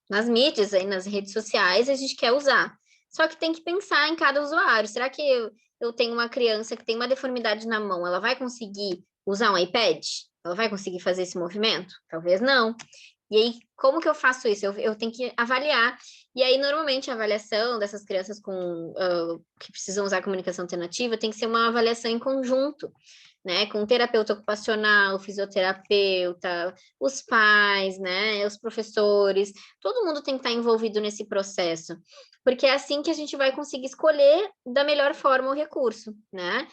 nas mídias, aí, nas redes sociais, a gente quer usar. Só que tem que pensar em cada usuário. Será que eu tenho uma criança que tem uma deformidade na mão, ela vai conseguir usar um iPad? Ela vai conseguir fazer esse movimento? Talvez não. E aí, como que eu faço isso? Eu tenho que avaliar. E aí, normalmente, a avaliação dessas crianças que precisam usar comunicação alternativa tem que ser uma avaliação em conjunto, né? Com o terapeuta ocupacional, o fisioterapeuta, os pais, né? Os professores, todo mundo tem que estar envolvido nesse processo, porque é assim que a gente vai conseguir escolher da melhor forma o recurso, né?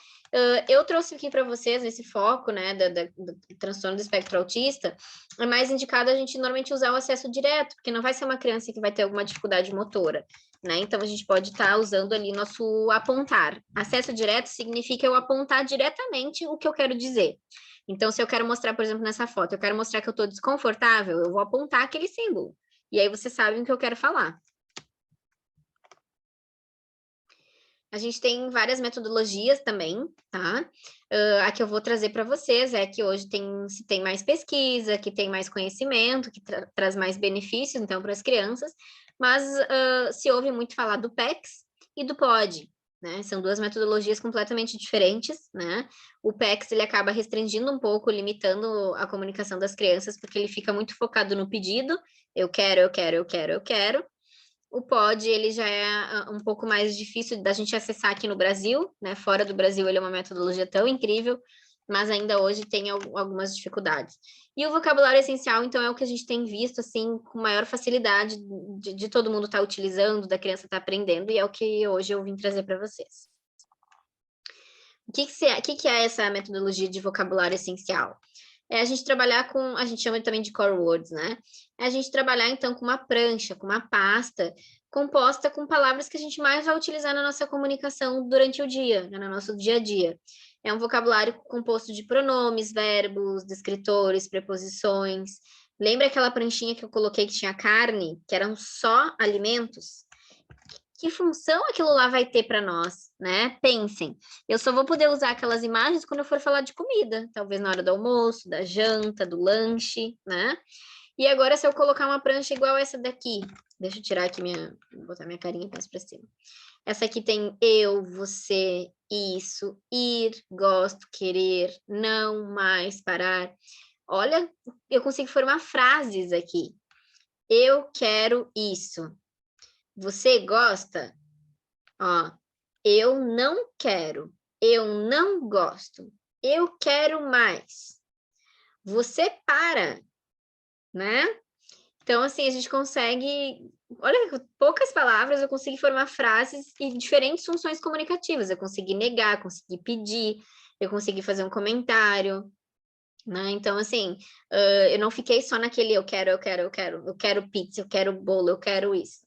Eu trouxe aqui para vocês esse foco, né, do transtorno do espectro autista. É mais indicado a gente normalmente usar o acesso direto, porque não vai ser uma criança que vai ter alguma dificuldade motora, né? Então a gente pode estar usando ali nosso apontar. Acesso direto significa eu apontar diretamente o que eu quero dizer. Então, se eu quero mostrar, por exemplo, nessa foto, eu quero mostrar que eu estou desconfortável, eu vou apontar aquele símbolo. E aí você sabe o que eu quero falar. A gente tem várias metodologias também, tá? A que eu vou trazer para vocês é que hoje se tem mais pesquisa, que tem mais conhecimento, que traz mais benefícios, então, para as crianças, mas se ouve muito falar do PECS e do POD, né? São duas metodologias completamente diferentes, né? O PECS, ele acaba restringindo um pouco, limitando a comunicação das crianças, porque ele fica muito focado no pedido, eu quero, eu quero, eu quero, eu quero. O POD, ele já é um pouco mais difícil da gente acessar aqui no Brasil, né? Fora do Brasil, ele é uma metodologia tão incrível, mas ainda hoje tem algumas dificuldades. E o vocabulário essencial, então, é o que a gente tem visto, assim, com maior facilidade de todo mundo estar utilizando, da criança estar aprendendo, e é o que hoje eu vim trazer para vocês. O que é essa metodologia de vocabulário essencial? É a gente trabalhar a gente chama também de core words, né? É a gente trabalhar, então, com uma prancha, com uma pasta, composta com palavras que a gente mais vai utilizar na nossa comunicação durante o dia, né, no nosso dia a dia. É um vocabulário composto de pronomes, verbos, descritores, preposições. Lembra aquela pranchinha que eu coloquei que tinha carne, que eram só alimentos? Que função aquilo lá vai ter para nós, né? Pensem, eu só vou poder usar aquelas imagens quando eu for falar de comida, talvez na hora do almoço, da janta, do lanche, né? E agora, se eu colocar uma prancha igual essa daqui, deixa eu tirar aqui vou botar minha carinha mais para cima. Essa aqui tem eu, você, isso, ir, gosto, querer, não, mais, parar. Olha, eu consigo formar frases aqui. Eu quero isso. Você gosta? Ó, eu não quero, eu não gosto, eu quero mais. Você para, né? Então, assim, a gente consegue, olha, com poucas palavras eu consegui formar frases e diferentes funções comunicativas. Eu consegui negar, consegui pedir, eu consegui fazer um comentário, né? Então, assim, eu não fiquei só naquele eu quero, eu quero, eu quero, eu quero pizza, eu quero bolo, eu quero isso.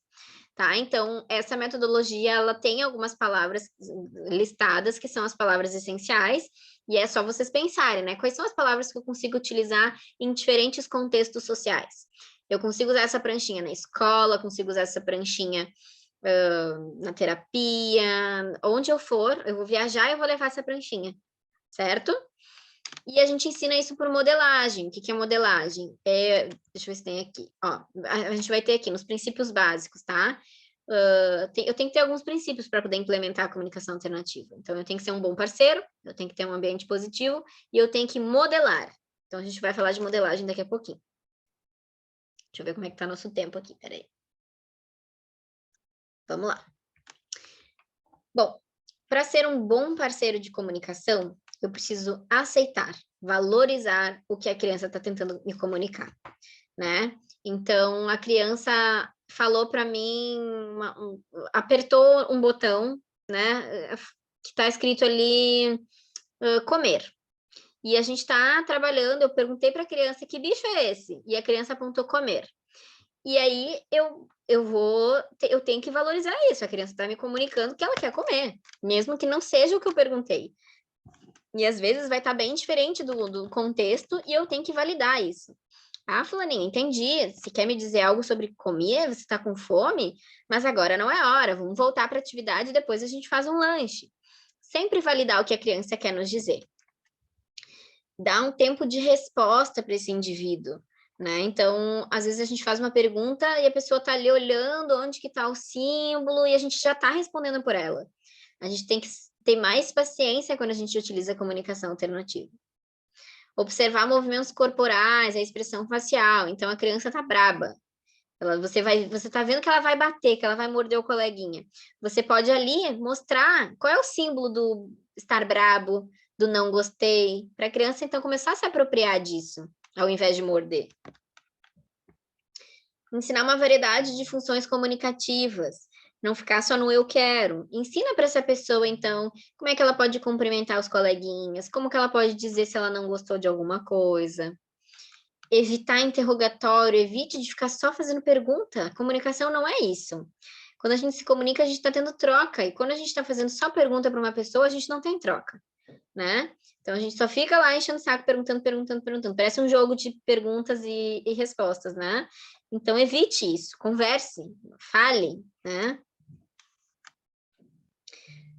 Tá? Então, essa metodologia, ela tem algumas palavras listadas, que são as palavras essenciais, e é só vocês pensarem, né? Quais são as palavras que eu consigo utilizar em diferentes contextos sociais? Eu consigo usar essa pranchinha na escola, consigo usar essa pranchinha na terapia, onde eu for, eu vou viajar e eu vou levar essa pranchinha, certo? E a gente ensina isso por modelagem. O que é modelagem? Deixa eu ver se tem aqui. Ó, a gente vai ter aqui nos princípios básicos, tá? Eu tenho que ter alguns princípios para poder implementar a comunicação alternativa. Então, eu tenho que ser um bom parceiro, eu tenho que ter um ambiente positivo e eu tenho que modelar. Então, a gente vai falar de modelagem daqui a pouquinho. Deixa eu ver como é que tá nosso tempo aqui, peraí. Vamos lá. Bom, para ser um bom parceiro de comunicação, eu preciso aceitar, valorizar o que a criança está tentando me comunicar, né? Então, a criança, falou para mim, apertou um botão, né, que está escrito ali, comer. E a gente está trabalhando, eu perguntei para a criança, que bicho é esse? E a criança apontou comer. E aí eu tenho que valorizar isso, a criança está me comunicando que ela quer comer, mesmo que não seja o que eu perguntei. E às vezes vai estar bem diferente do contexto e eu tenho que validar isso. Ah, fulaninho, entendi. Se quer me dizer algo sobre comer, você está com fome, mas agora não é hora. Vamos voltar para a atividade e depois a gente faz um lanche. Sempre validar o que a criança quer nos dizer. Dá um tempo de resposta para esse indivíduo, né? Então, às vezes a gente faz uma pergunta e a pessoa está ali olhando onde que está o símbolo e a gente já está respondendo por ela. A gente tem que ter mais paciência quando a gente utiliza a comunicação alternativa. Observar movimentos corporais, a expressão facial. Então, a criança tá braba. Você tá vendo que ela vai bater, que ela vai morder o coleguinha. Você pode ali mostrar qual é o símbolo do estar brabo, do não gostei, para a criança então começar a se apropriar disso, ao invés de morder. Ensinar uma variedade de funções comunicativas, não ficar só no eu quero. Ensina para essa pessoa, então, como é que ela pode cumprimentar os coleguinhas, como que ela pode dizer se ela não gostou de alguma coisa. Evitar interrogatório, evite de ficar só fazendo pergunta. Comunicação não é isso. Quando a gente se comunica, a gente está tendo troca, e quando a gente está fazendo só pergunta para uma pessoa, a gente não tem troca, né? Então, a gente só fica lá enchendo o saco, perguntando. Parece um jogo de perguntas e respostas, né? Então, evite isso, converse, fale, né?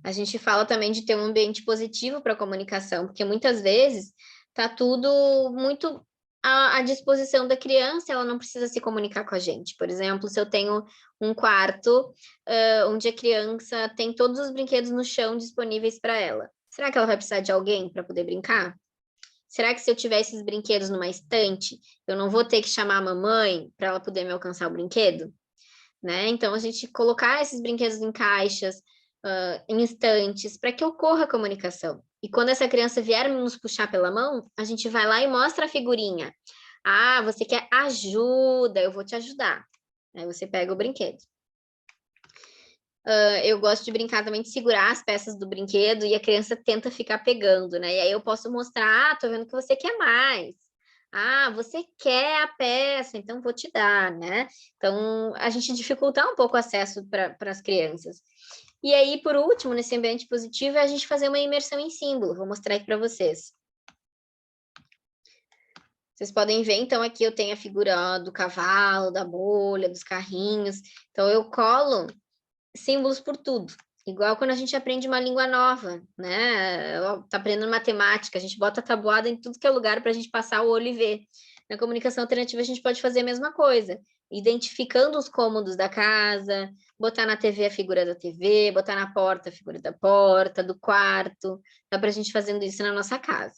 A gente fala também de ter um ambiente positivo para a comunicação, porque muitas vezes está tudo muito à disposição da criança, ela não precisa se comunicar com a gente. Por exemplo, se eu tenho um quarto onde a criança tem todos os brinquedos no chão disponíveis para ela, será que ela vai precisar de alguém para poder brincar? Será que se eu tiver esses brinquedos numa estante, eu não vou ter que chamar a mamãe para ela poder me alcançar o brinquedo? Né? Então, a gente colocar esses brinquedos em caixas, em estantes, para que ocorra a comunicação. E quando essa criança vier nos puxar pela mão, a gente vai lá e mostra a figurinha. Ah, você quer ajuda, eu vou te ajudar. Aí você pega o brinquedo. Eu gosto de brincar também de segurar as peças do brinquedo e a criança tenta ficar pegando, né? E aí eu posso mostrar, tô vendo que você quer mais. Ah, você quer a peça, então vou te dar, né? Então, a gente dificultar um pouco o acesso para as crianças. E aí, por último, nesse ambiente positivo, é a gente fazer uma imersão em símbolo. Vou mostrar aqui para vocês. Vocês podem ver, então, aqui eu tenho a figura do cavalo, da bolha, dos carrinhos. Então, eu colo símbolos por tudo. Igual quando a gente aprende uma língua nova, né? Tá aprendendo matemática, a gente bota a tabuada em tudo que é lugar para a gente passar o olho e ver. Na comunicação alternativa, a gente pode fazer a mesma coisa, identificando os cômodos da casa, botar na TV a figura da TV, botar na porta a figura da porta, do quarto. Dá para a gente fazendo isso na nossa casa.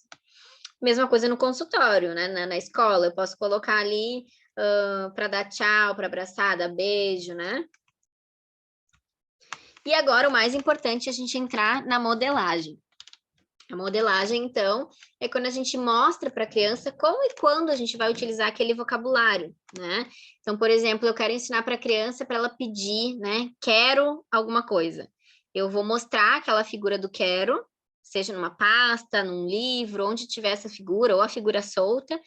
Mesma coisa no consultório, né? Na escola, eu posso colocar ali para dar tchau, para abraçar, dar beijo, né? E agora, o mais importante é a gente entrar na modelagem. A modelagem, então, é quando a gente mostra para a criança como e quando a gente vai utilizar aquele vocabulário, né? Então, por exemplo, eu quero ensinar para a criança para ela pedir, né? Quero alguma coisa. Eu vou mostrar aquela figura do quero, seja numa pasta, num livro, onde tiver essa figura, ou a figura solta,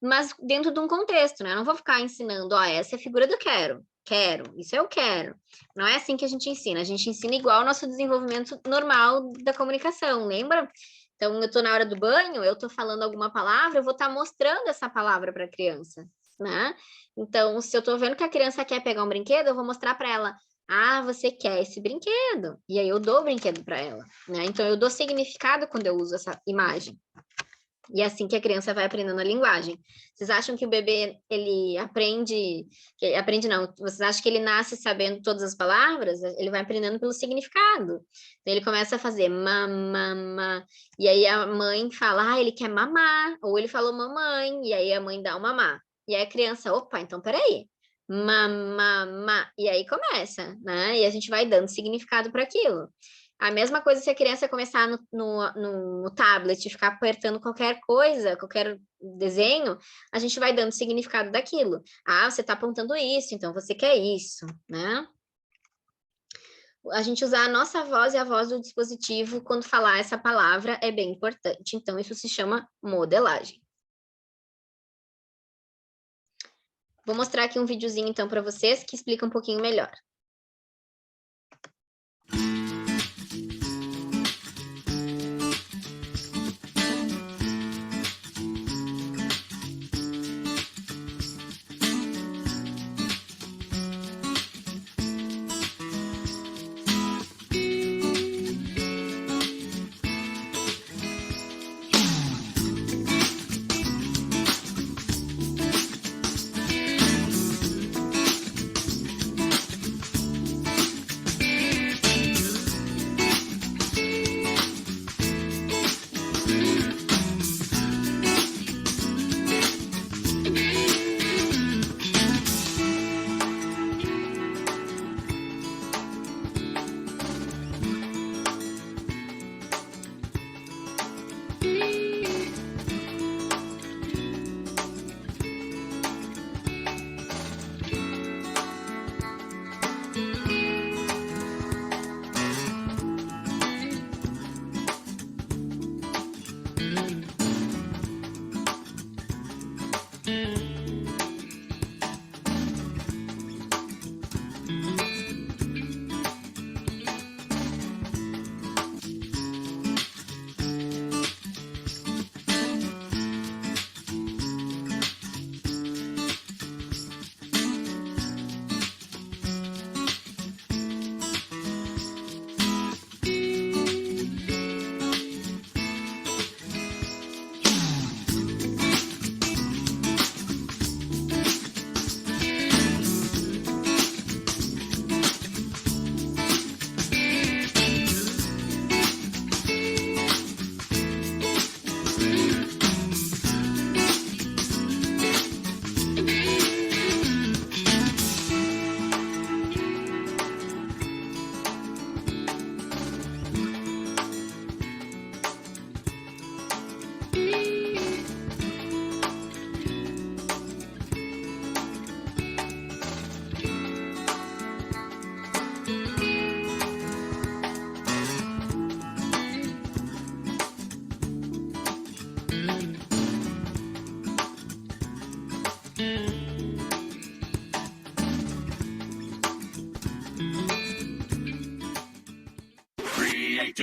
mas dentro de um contexto, né? Eu não vou ficar ensinando, ó, essa é a figura do quero. Quero, isso eu quero. Não é assim que a gente ensina igual ao nosso desenvolvimento normal da comunicação, lembra? Então, eu estou na hora do banho, eu estou falando alguma palavra, eu vou estar mostrando essa palavra para a criança, né? Então, se eu estou vendo que a criança quer pegar um brinquedo, eu vou mostrar para ela, ah, você quer esse brinquedo. E aí eu dou o brinquedo para ela, né? Então, eu dou significado quando eu uso essa imagem. E é assim que a criança vai aprendendo a linguagem. Vocês acham que o bebê, ele aprende... Aprende não. Vocês acham que ele nasce sabendo todas as palavras? Ele vai aprendendo pelo significado. Então, ele começa a fazer mamama. E aí a mãe fala, ah, ele quer mamar. Ou ele falou mamãe. E aí a mãe dá o mamar. E aí a criança, opa, então peraí. Mamama. E aí começa, né? E a gente vai dando significado para aquilo. A mesma coisa se a criança começar no tablet e ficar apertando qualquer coisa, qualquer desenho, a gente vai dando significado daquilo. Ah, você está apontando isso, então você quer isso, né? A gente usar a nossa voz e a voz do dispositivo quando falar essa palavra é bem importante. Então, isso se chama modelagem. Vou mostrar aqui um videozinho, então, para vocês que explica um pouquinho melhor.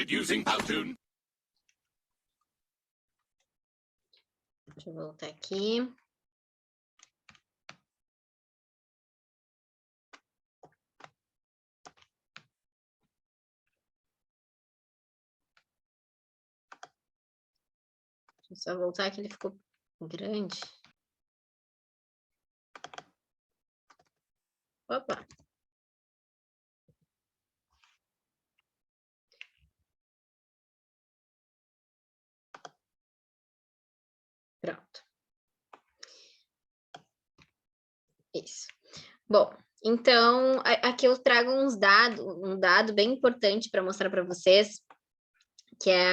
Using Powtoon. Deixa eu voltar aqui. Deixa eu só voltar que ele ficou grande. Opa! Pronto. Isso. Bom, então, aqui eu trago um dado bem importante para mostrar para vocês, que é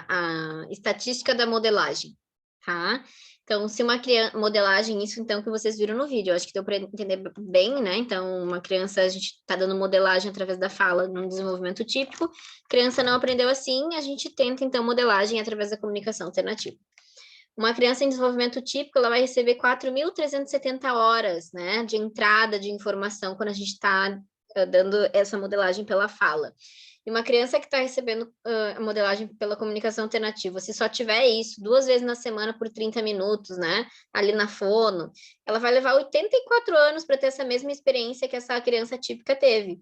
a estatística da modelagem, tá? Então, se uma criança, modelagem, isso então que vocês viram no vídeo, eu acho que deu para entender bem, né? Então, uma criança, a gente está dando modelagem através da fala no desenvolvimento típico, criança não aprendeu assim, a gente tenta então modelagem através da comunicação alternativa. Uma criança em desenvolvimento típico, ela vai receber 4.370 horas, né, de entrada de informação quando a gente está dando essa modelagem pela fala. E uma criança que está recebendo a modelagem pela comunicação alternativa, se só tiver isso 2 vezes na semana por 30 minutos, né, ali na fono, ela vai levar 84 anos para ter essa mesma experiência que essa criança típica teve.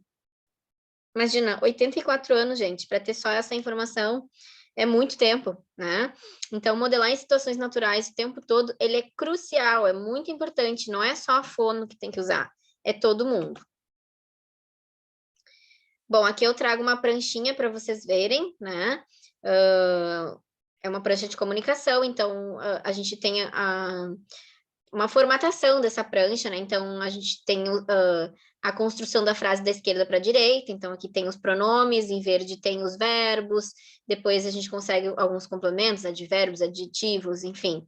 Imagina, 84 anos, gente, para ter só essa informação. É muito tempo, né? Então, modelar em situações naturais o tempo todo, ele é crucial, é muito importante, não é só a fono que tem que usar, é todo mundo. Bom, aqui eu trago uma pranchinha para vocês verem, né? É uma prancha de comunicação, então a gente tem uma formatação dessa prancha, né? Então, a gente tem a construção da frase da esquerda para a direita. Então, aqui tem os pronomes, em verde tem os verbos, depois a gente consegue alguns complementos, advérbios, adjetivos, enfim.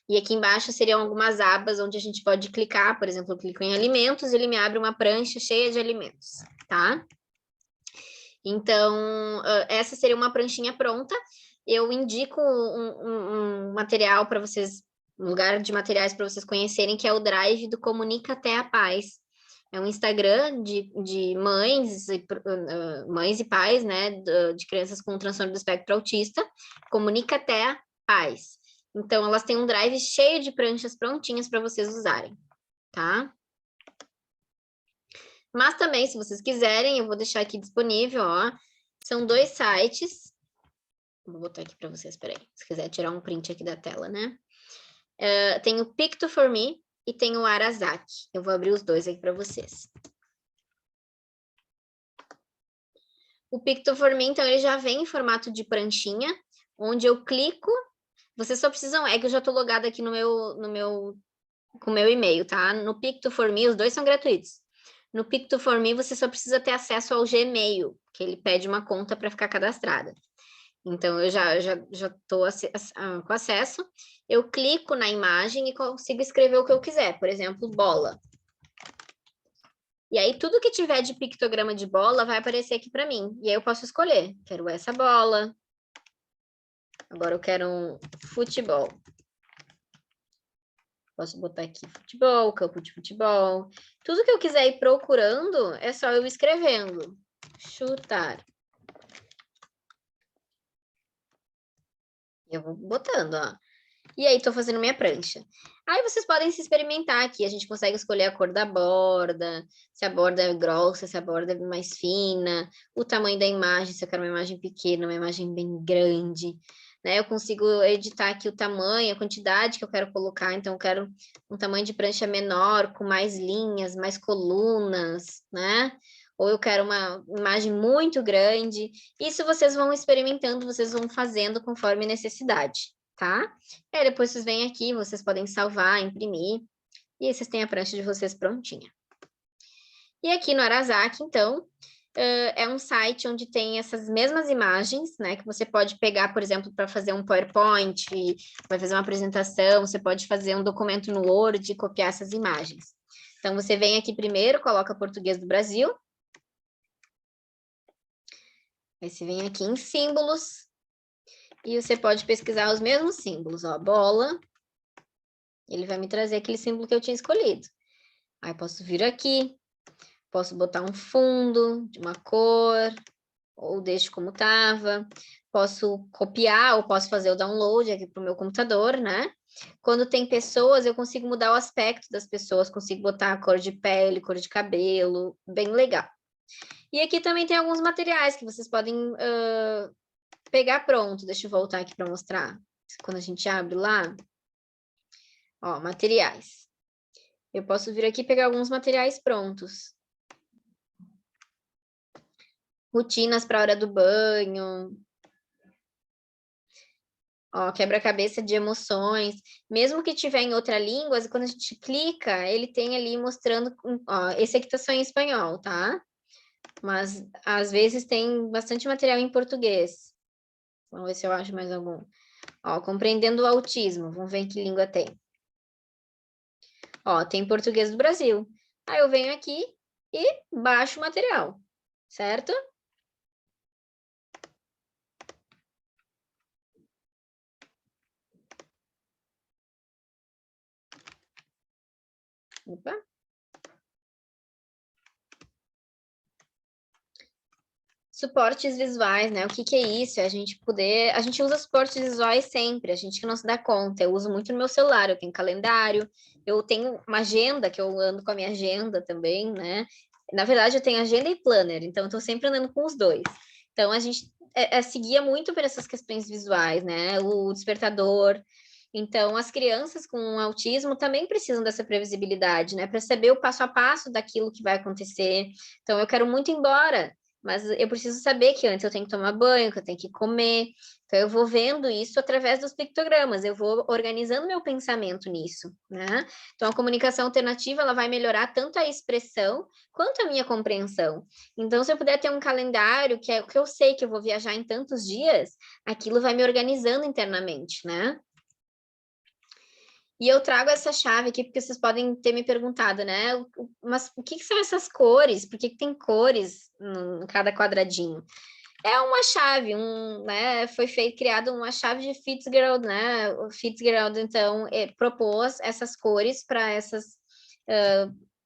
E aqui embaixo seriam algumas abas onde a gente pode clicar, por exemplo, eu clico em alimentos, ele me abre uma prancha cheia de alimentos, tá? Então, essa seria uma pranchinha pronta. Eu indico um material para vocês, um lugar de materiais para vocês conhecerem, que é o Drive do Comunica Até a Paz. É um Instagram de mães e pais, né, de crianças com transtorno do espectro autista, Comunica Até a Paz. Então, elas têm um drive cheio de pranchas prontinhas para vocês usarem, tá? Mas também, se vocês quiserem, eu vou deixar aqui disponível, ó. São 2 sites. Vou botar aqui para vocês, peraí. Se quiser tirar um print aqui da tela, né? Tem o Picto4Me e tem o Arazaki. Eu vou abrir os dois aqui para vocês. O Picto4Me, então, ele já vem em formato de pranchinha, onde eu clico. Vocês só precisam... É que eu já estou logada aqui com o meu e-mail, tá? No Picto4Me, os dois são gratuitos. No Picto4Me, você só precisa ter acesso ao Gmail, que ele pede uma conta para ficar cadastrada. Então, eu já estou com acesso. Eu clico na imagem e consigo escrever o que eu quiser. Por exemplo, bola. E aí, tudo que tiver de pictograma de bola vai aparecer aqui para mim. E aí, eu posso escolher. Quero essa bola. Agora, eu quero um futebol. Posso botar aqui futebol, campo de futebol. Tudo que eu quiser ir procurando, é só eu escrevendo. Chutar. Eu vou botando, ó. E aí, tô fazendo minha prancha. Aí, vocês podem se experimentar aqui. A gente consegue escolher a cor da borda, se a borda é grossa, se a borda é mais fina, o tamanho da imagem, se eu quero uma imagem pequena, uma imagem bem grande, né? Eu consigo editar aqui o tamanho, a quantidade que eu quero colocar. Então, eu quero um tamanho de prancha menor, com mais linhas, mais colunas, né? Ou eu quero uma imagem muito grande. Isso vocês vão experimentando, vocês vão fazendo conforme necessidade, tá? E aí depois vocês vêm aqui, vocês podem salvar, imprimir, e aí vocês têm a prancha de vocês prontinha. E aqui no Arazaki, então, é um site onde tem essas mesmas imagens, né, que você pode pegar, por exemplo, para fazer um PowerPoint, vai fazer uma apresentação, você pode fazer um documento no Word e copiar essas imagens. Então, você vem aqui primeiro, coloca português do Brasil, aí você vem aqui em símbolos, e você pode pesquisar os mesmos símbolos, ó, bola, ele vai me trazer aquele símbolo que eu tinha escolhido. Aí posso vir aqui, posso botar um fundo de uma cor, ou deixo como estava, posso copiar ou posso fazer o download aqui para o meu computador, né? Quando tem pessoas, eu consigo mudar o aspecto das pessoas, consigo botar a cor de pele, cor de cabelo, bem legal. E aqui também tem alguns materiais que vocês podem pegar pronto. Deixa eu voltar aqui para mostrar. Quando a gente abre lá, ó, materiais. Eu posso vir aqui e pegar alguns materiais prontos. Rotinas para a hora do banho. Ó, quebra-cabeça de emoções. Mesmo que tiver em outra língua, quando a gente clica, ele tem ali mostrando... Ó, esse aqui tá só em espanhol, tá? Mas, às vezes, tem bastante material em português. Vamos ver se eu acho mais algum. Ó, compreendendo o autismo. Vamos ver em que língua tem. Ó, tem português do Brasil. Aí eu venho aqui e baixo o material, certo? Opa. Suportes visuais, né? O que que é isso? É a gente poder... A gente usa suportes visuais sempre, a gente que não se dá conta. Eu uso muito no meu celular, eu tenho calendário, eu tenho uma agenda, que eu ando com a minha agenda também, né? Na verdade, eu tenho agenda e planner, então eu tô sempre andando com os dois. Então, a gente seguia muito por essas questões visuais, né? O despertador. Então, as crianças com autismo também precisam dessa previsibilidade, né? Para saber o passo a passo daquilo que vai acontecer. Então, eu quero muito ir embora. mas eu preciso saber que antes eu tenho que tomar banho, que eu tenho que comer. Então, eu vou vendo isso através dos pictogramas, eu vou organizando meu pensamento nisso, né? Então, a comunicação alternativa, ela vai melhorar tanto a expressão quanto a minha compreensão. Então, se eu puder ter um calendário que é o que eu sei que eu vou viajar em tantos dias, aquilo vai me organizando internamente, né? E eu trago essa chave aqui porque vocês podem ter me perguntado, né? Mas o que são essas cores? Por que tem cores em cada quadradinho? É uma chave, né? Foi criado uma chave de Fitzgerald, né? O Fitzgerald, então, propôs essas cores para essas,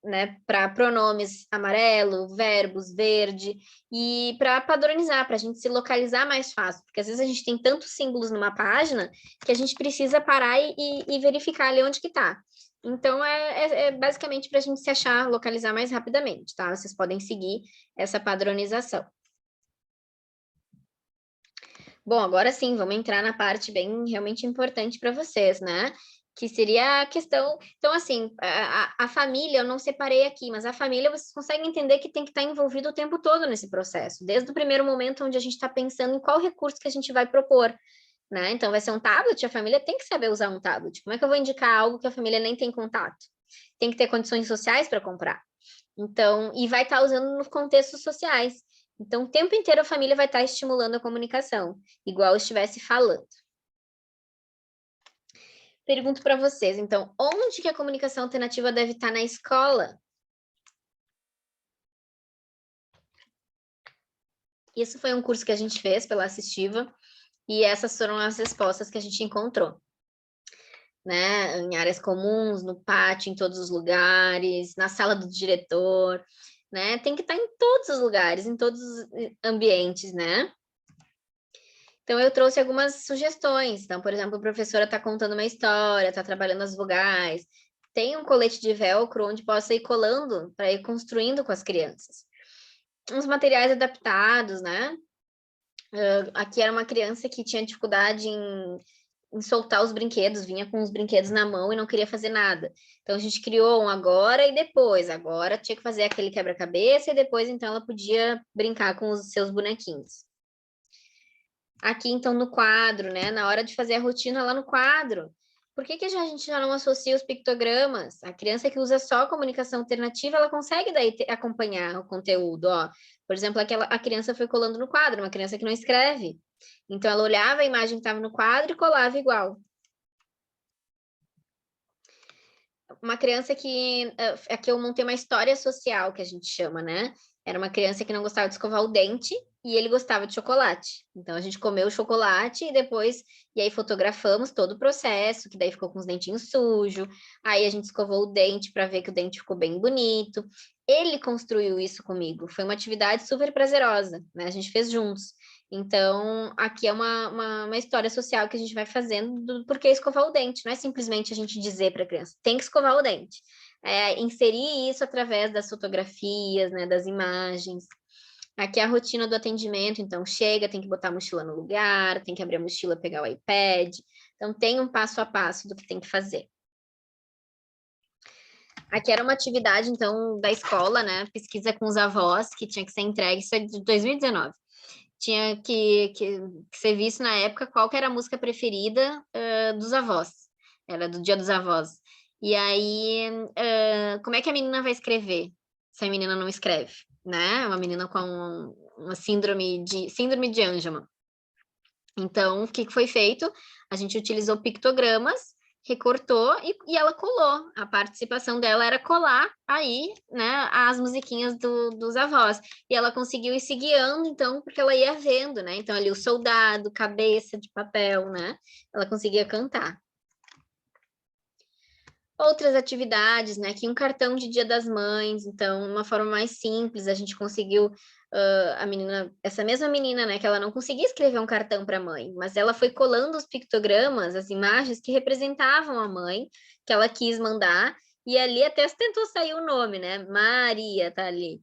né? Para pronomes amarelo, verbos, verde, e para padronizar, para a gente se localizar mais fácil, porque às vezes a gente tem tantos símbolos numa página que a gente precisa parar e verificar ali onde que está. Então, é basicamente para a gente se achar, localizar mais rapidamente, tá? Vocês podem seguir essa padronização. Bom, agora sim, vamos entrar na parte bem realmente importante para vocês, né? Que seria a questão. Então, assim, a família, eu não separei aqui, mas a família vocês conseguem entender que tem que estar envolvido o tempo todo nesse processo, desde o primeiro momento onde a gente está pensando em qual recurso que a gente vai propor, né? Então, vai ser um tablet, a família tem que saber usar um tablet. Como é que eu vou indicar algo que a família nem tem contato? Tem que ter condições sociais para comprar. Então, e vai estar usando nos contextos sociais. Então, o tempo inteiro a família vai estar estimulando a comunicação, igual eu estivesse falando. Pergunto para vocês, então, onde que a comunicação alternativa deve estar na escola? Isso foi um curso que a gente fez pela Assistiva, e essas foram as respostas que a gente encontrou. Né? Em áreas comuns, no pátio, em todos os lugares, na sala do diretor, né? Tem que estar em todos os lugares, em todos os ambientes, né? Então, eu trouxe algumas sugestões. Então, por exemplo, a professora está contando uma história, está trabalhando as vogais. Tem um colete de velcro onde possa ir colando para ir construindo com as crianças. Uns materiais adaptados, né? Aqui era uma criança que tinha dificuldade em soltar os brinquedos, vinha com os brinquedos na mão e não queria fazer nada. Então, a gente criou um agora e depois. Agora tinha que fazer aquele quebra-cabeça e depois, então, ela podia brincar com os seus bonequinhos. Aqui, então, no quadro, né? Na hora de fazer a rotina lá no quadro. Por que que a gente já não associa os pictogramas? A criança que usa só a comunicação alternativa, ela consegue daí acompanhar o conteúdo, ó. Por exemplo, a criança foi colando no quadro, uma criança que não escreve. Então, ela olhava a imagem que estava no quadro e colava igual. Uma criança que... Aqui eu montei uma história social, que a gente chama, né? Era uma criança que não gostava de escovar o dente e ele gostava de chocolate. Então, a gente comeu o chocolate e depois... E aí, fotografamos todo o processo, que daí ficou com os dentinhos sujos. Aí, a gente escovou o dente para ver que o dente ficou bem bonito. Ele construiu isso comigo. Foi uma atividade super prazerosa, né? A gente fez juntos. Então, aqui é uma história social que a gente vai fazendo do porquê escovar o dente. Não é simplesmente a gente dizer para a criança, tem que escovar o dente. É inserir isso através das fotografias, né, das imagens. Aqui é a rotina do atendimento, então chega, tem que botar a mochila no lugar, tem que abrir a mochila, pegar o iPad. Então, tem um passo a passo do que tem que fazer. Aqui era uma atividade, então, da escola, né? Pesquisa com os avós, que tinha que ser entregue, isso é de 2019. Tinha que ser visto na época qual que era a música preferida dos avós. Era do Dia dos Avós. E aí, como é que a menina vai escrever se a menina não escreve, né? Uma menina com uma síndrome de Angelman. Então, o que foi feito? A gente utilizou pictogramas, recortou e ela colou. A participação dela era colar aí, né, as musiquinhas dos avós. E ela conseguiu ir se guiando, então, porque ela ia vendo, né? Então, ali o soldado, cabeça de papel, né? Ela conseguia cantar. Outras atividades, né? Aqui um cartão de Dia das Mães, então, uma forma mais simples, a gente conseguiu, essa mesma menina, né, que ela não conseguia escrever um cartão para a mãe, mas ela foi colando os pictogramas, as imagens que representavam a mãe, que ela quis mandar, e ali até tentou sair o nome, né? Maria tá ali.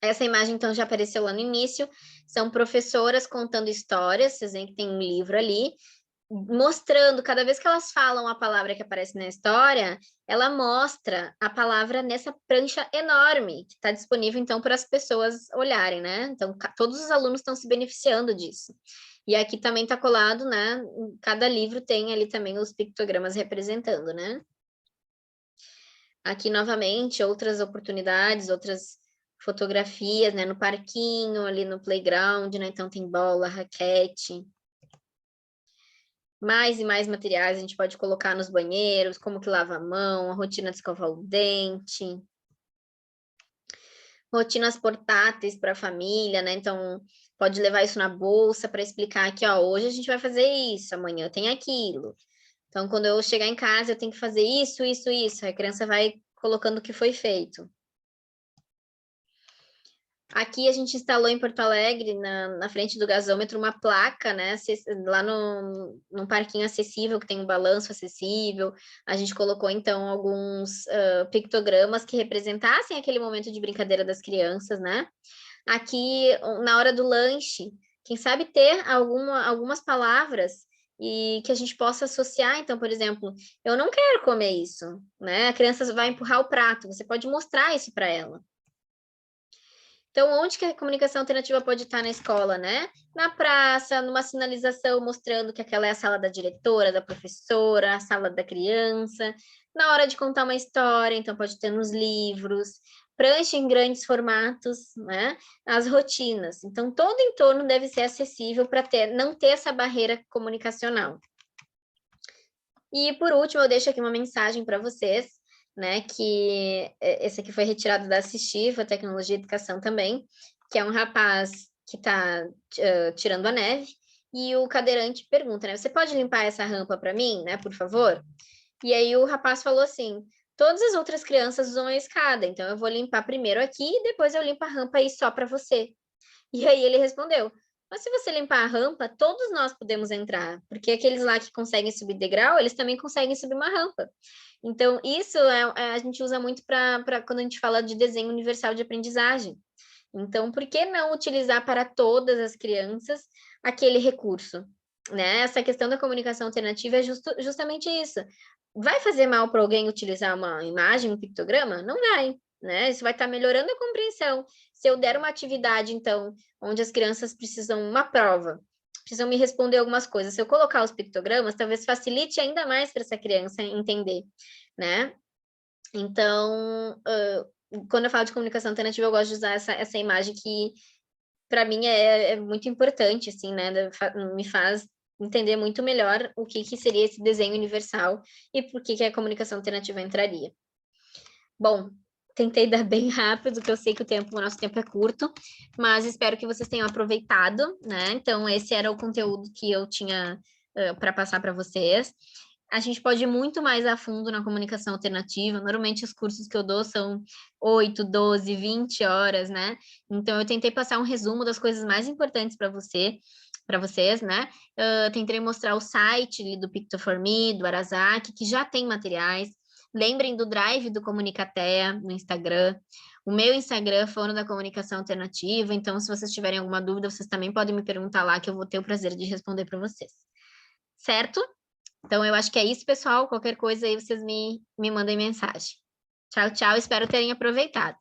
Essa imagem, então, já apareceu lá no início, são professoras contando histórias, vocês veem que tem um livro ali, mostrando, cada vez que elas falam a palavra que aparece na história, ela mostra a palavra nessa prancha enorme, que está disponível, então, para as pessoas olharem, né? Então, todos os alunos estão se beneficiando disso. E aqui também está colado, né? Cada livro tem ali também os pictogramas representando, né? Aqui, novamente, outras oportunidades, outras fotografias, né? No parquinho, ali no playground, né? Então, tem bola, raquete. Mais e mais materiais a gente pode colocar nos banheiros, como que lava a mão, a rotina de escovar o dente. Rotinas portáteis para a família, né? Então, pode levar isso na bolsa para explicar aqui, ó, hoje a gente vai fazer isso, amanhã tem aquilo. Então, quando eu chegar em casa, eu tenho que fazer isso, isso, isso. Aí a criança vai colocando o que foi feito. Aqui a gente instalou em Porto Alegre, na frente do gasômetro, uma placa, né? Lá num parquinho acessível, que tem um balanço acessível. A gente colocou, então, alguns pictogramas que representassem aquele momento de brincadeira das crianças, né? Aqui, na hora do lanche, quem sabe ter algumas palavras e que a gente possa associar. Então, por exemplo, eu não quero comer isso, né? A criança vai empurrar o prato, você pode mostrar isso para ela. Então, onde que a comunicação alternativa pode estar na escola, né? Na praça, numa sinalização mostrando que aquela é a sala da diretora, da professora, a sala da criança. Na hora de contar uma história, então pode ter nos livros, prancha em grandes formatos, né? As rotinas. Então, todo entorno deve ser acessível para não ter essa barreira comunicacional. E, por último, eu deixo aqui uma mensagem para vocês, né, que esse aqui foi retirado da Assistiva, Tecnologia e Educação também, que é um rapaz que está tirando a neve, e o cadeirante pergunta, né, você pode limpar essa rampa para mim, né, por favor? E aí o rapaz falou assim, todas as outras crianças usam a escada, então eu vou limpar primeiro aqui, e depois eu limpo a rampa aí só para você. E aí ele respondeu, mas se você limpar a rampa, todos nós podemos entrar, porque aqueles lá que conseguem subir degrau, eles também conseguem subir uma rampa. Então, isso a gente usa muito para quando a gente fala de desenho universal de aprendizagem. Então, por que não utilizar para todas as crianças aquele recurso? Né? Essa questão da comunicação alternativa é justamente isso. Vai fazer mal para alguém utilizar uma imagem, um pictograma? Não vai, né? Isso vai estar melhorando a compreensão. Se eu der uma atividade, então, onde as crianças precisam uma prova, precisam me responder algumas coisas, se eu colocar os pictogramas, talvez facilite ainda mais para essa criança entender, né? Então, quando eu falo de comunicação alternativa, eu gosto de usar essa imagem que, para mim, é muito importante, assim, né? Me faz entender muito melhor o que seria esse desenho universal e por que a comunicação alternativa entraria. Bom, tentei dar bem rápido, que eu sei que o nosso tempo é curto, mas espero que vocês tenham aproveitado, né? Então, esse era o conteúdo que eu tinha para passar para vocês. A gente pode ir muito mais a fundo na comunicação alternativa. Normalmente, os cursos que eu dou são 8, 12, 20 horas, né? Então, eu tentei passar um resumo das coisas mais importantes para vocês, né? Tentei mostrar o site do Picto4Me, do Arasaki, que já tem materiais. Lembrem do Drive do Comunicatea no Instagram. O meu Instagram, Fono da Comunicação Alternativa. Então, se vocês tiverem alguma dúvida, vocês também podem me perguntar lá, que eu vou ter o prazer de responder para vocês. Certo? Então, eu acho que é isso, pessoal. Qualquer coisa aí, vocês me mandem mensagem. Tchau, tchau. Espero terem aproveitado.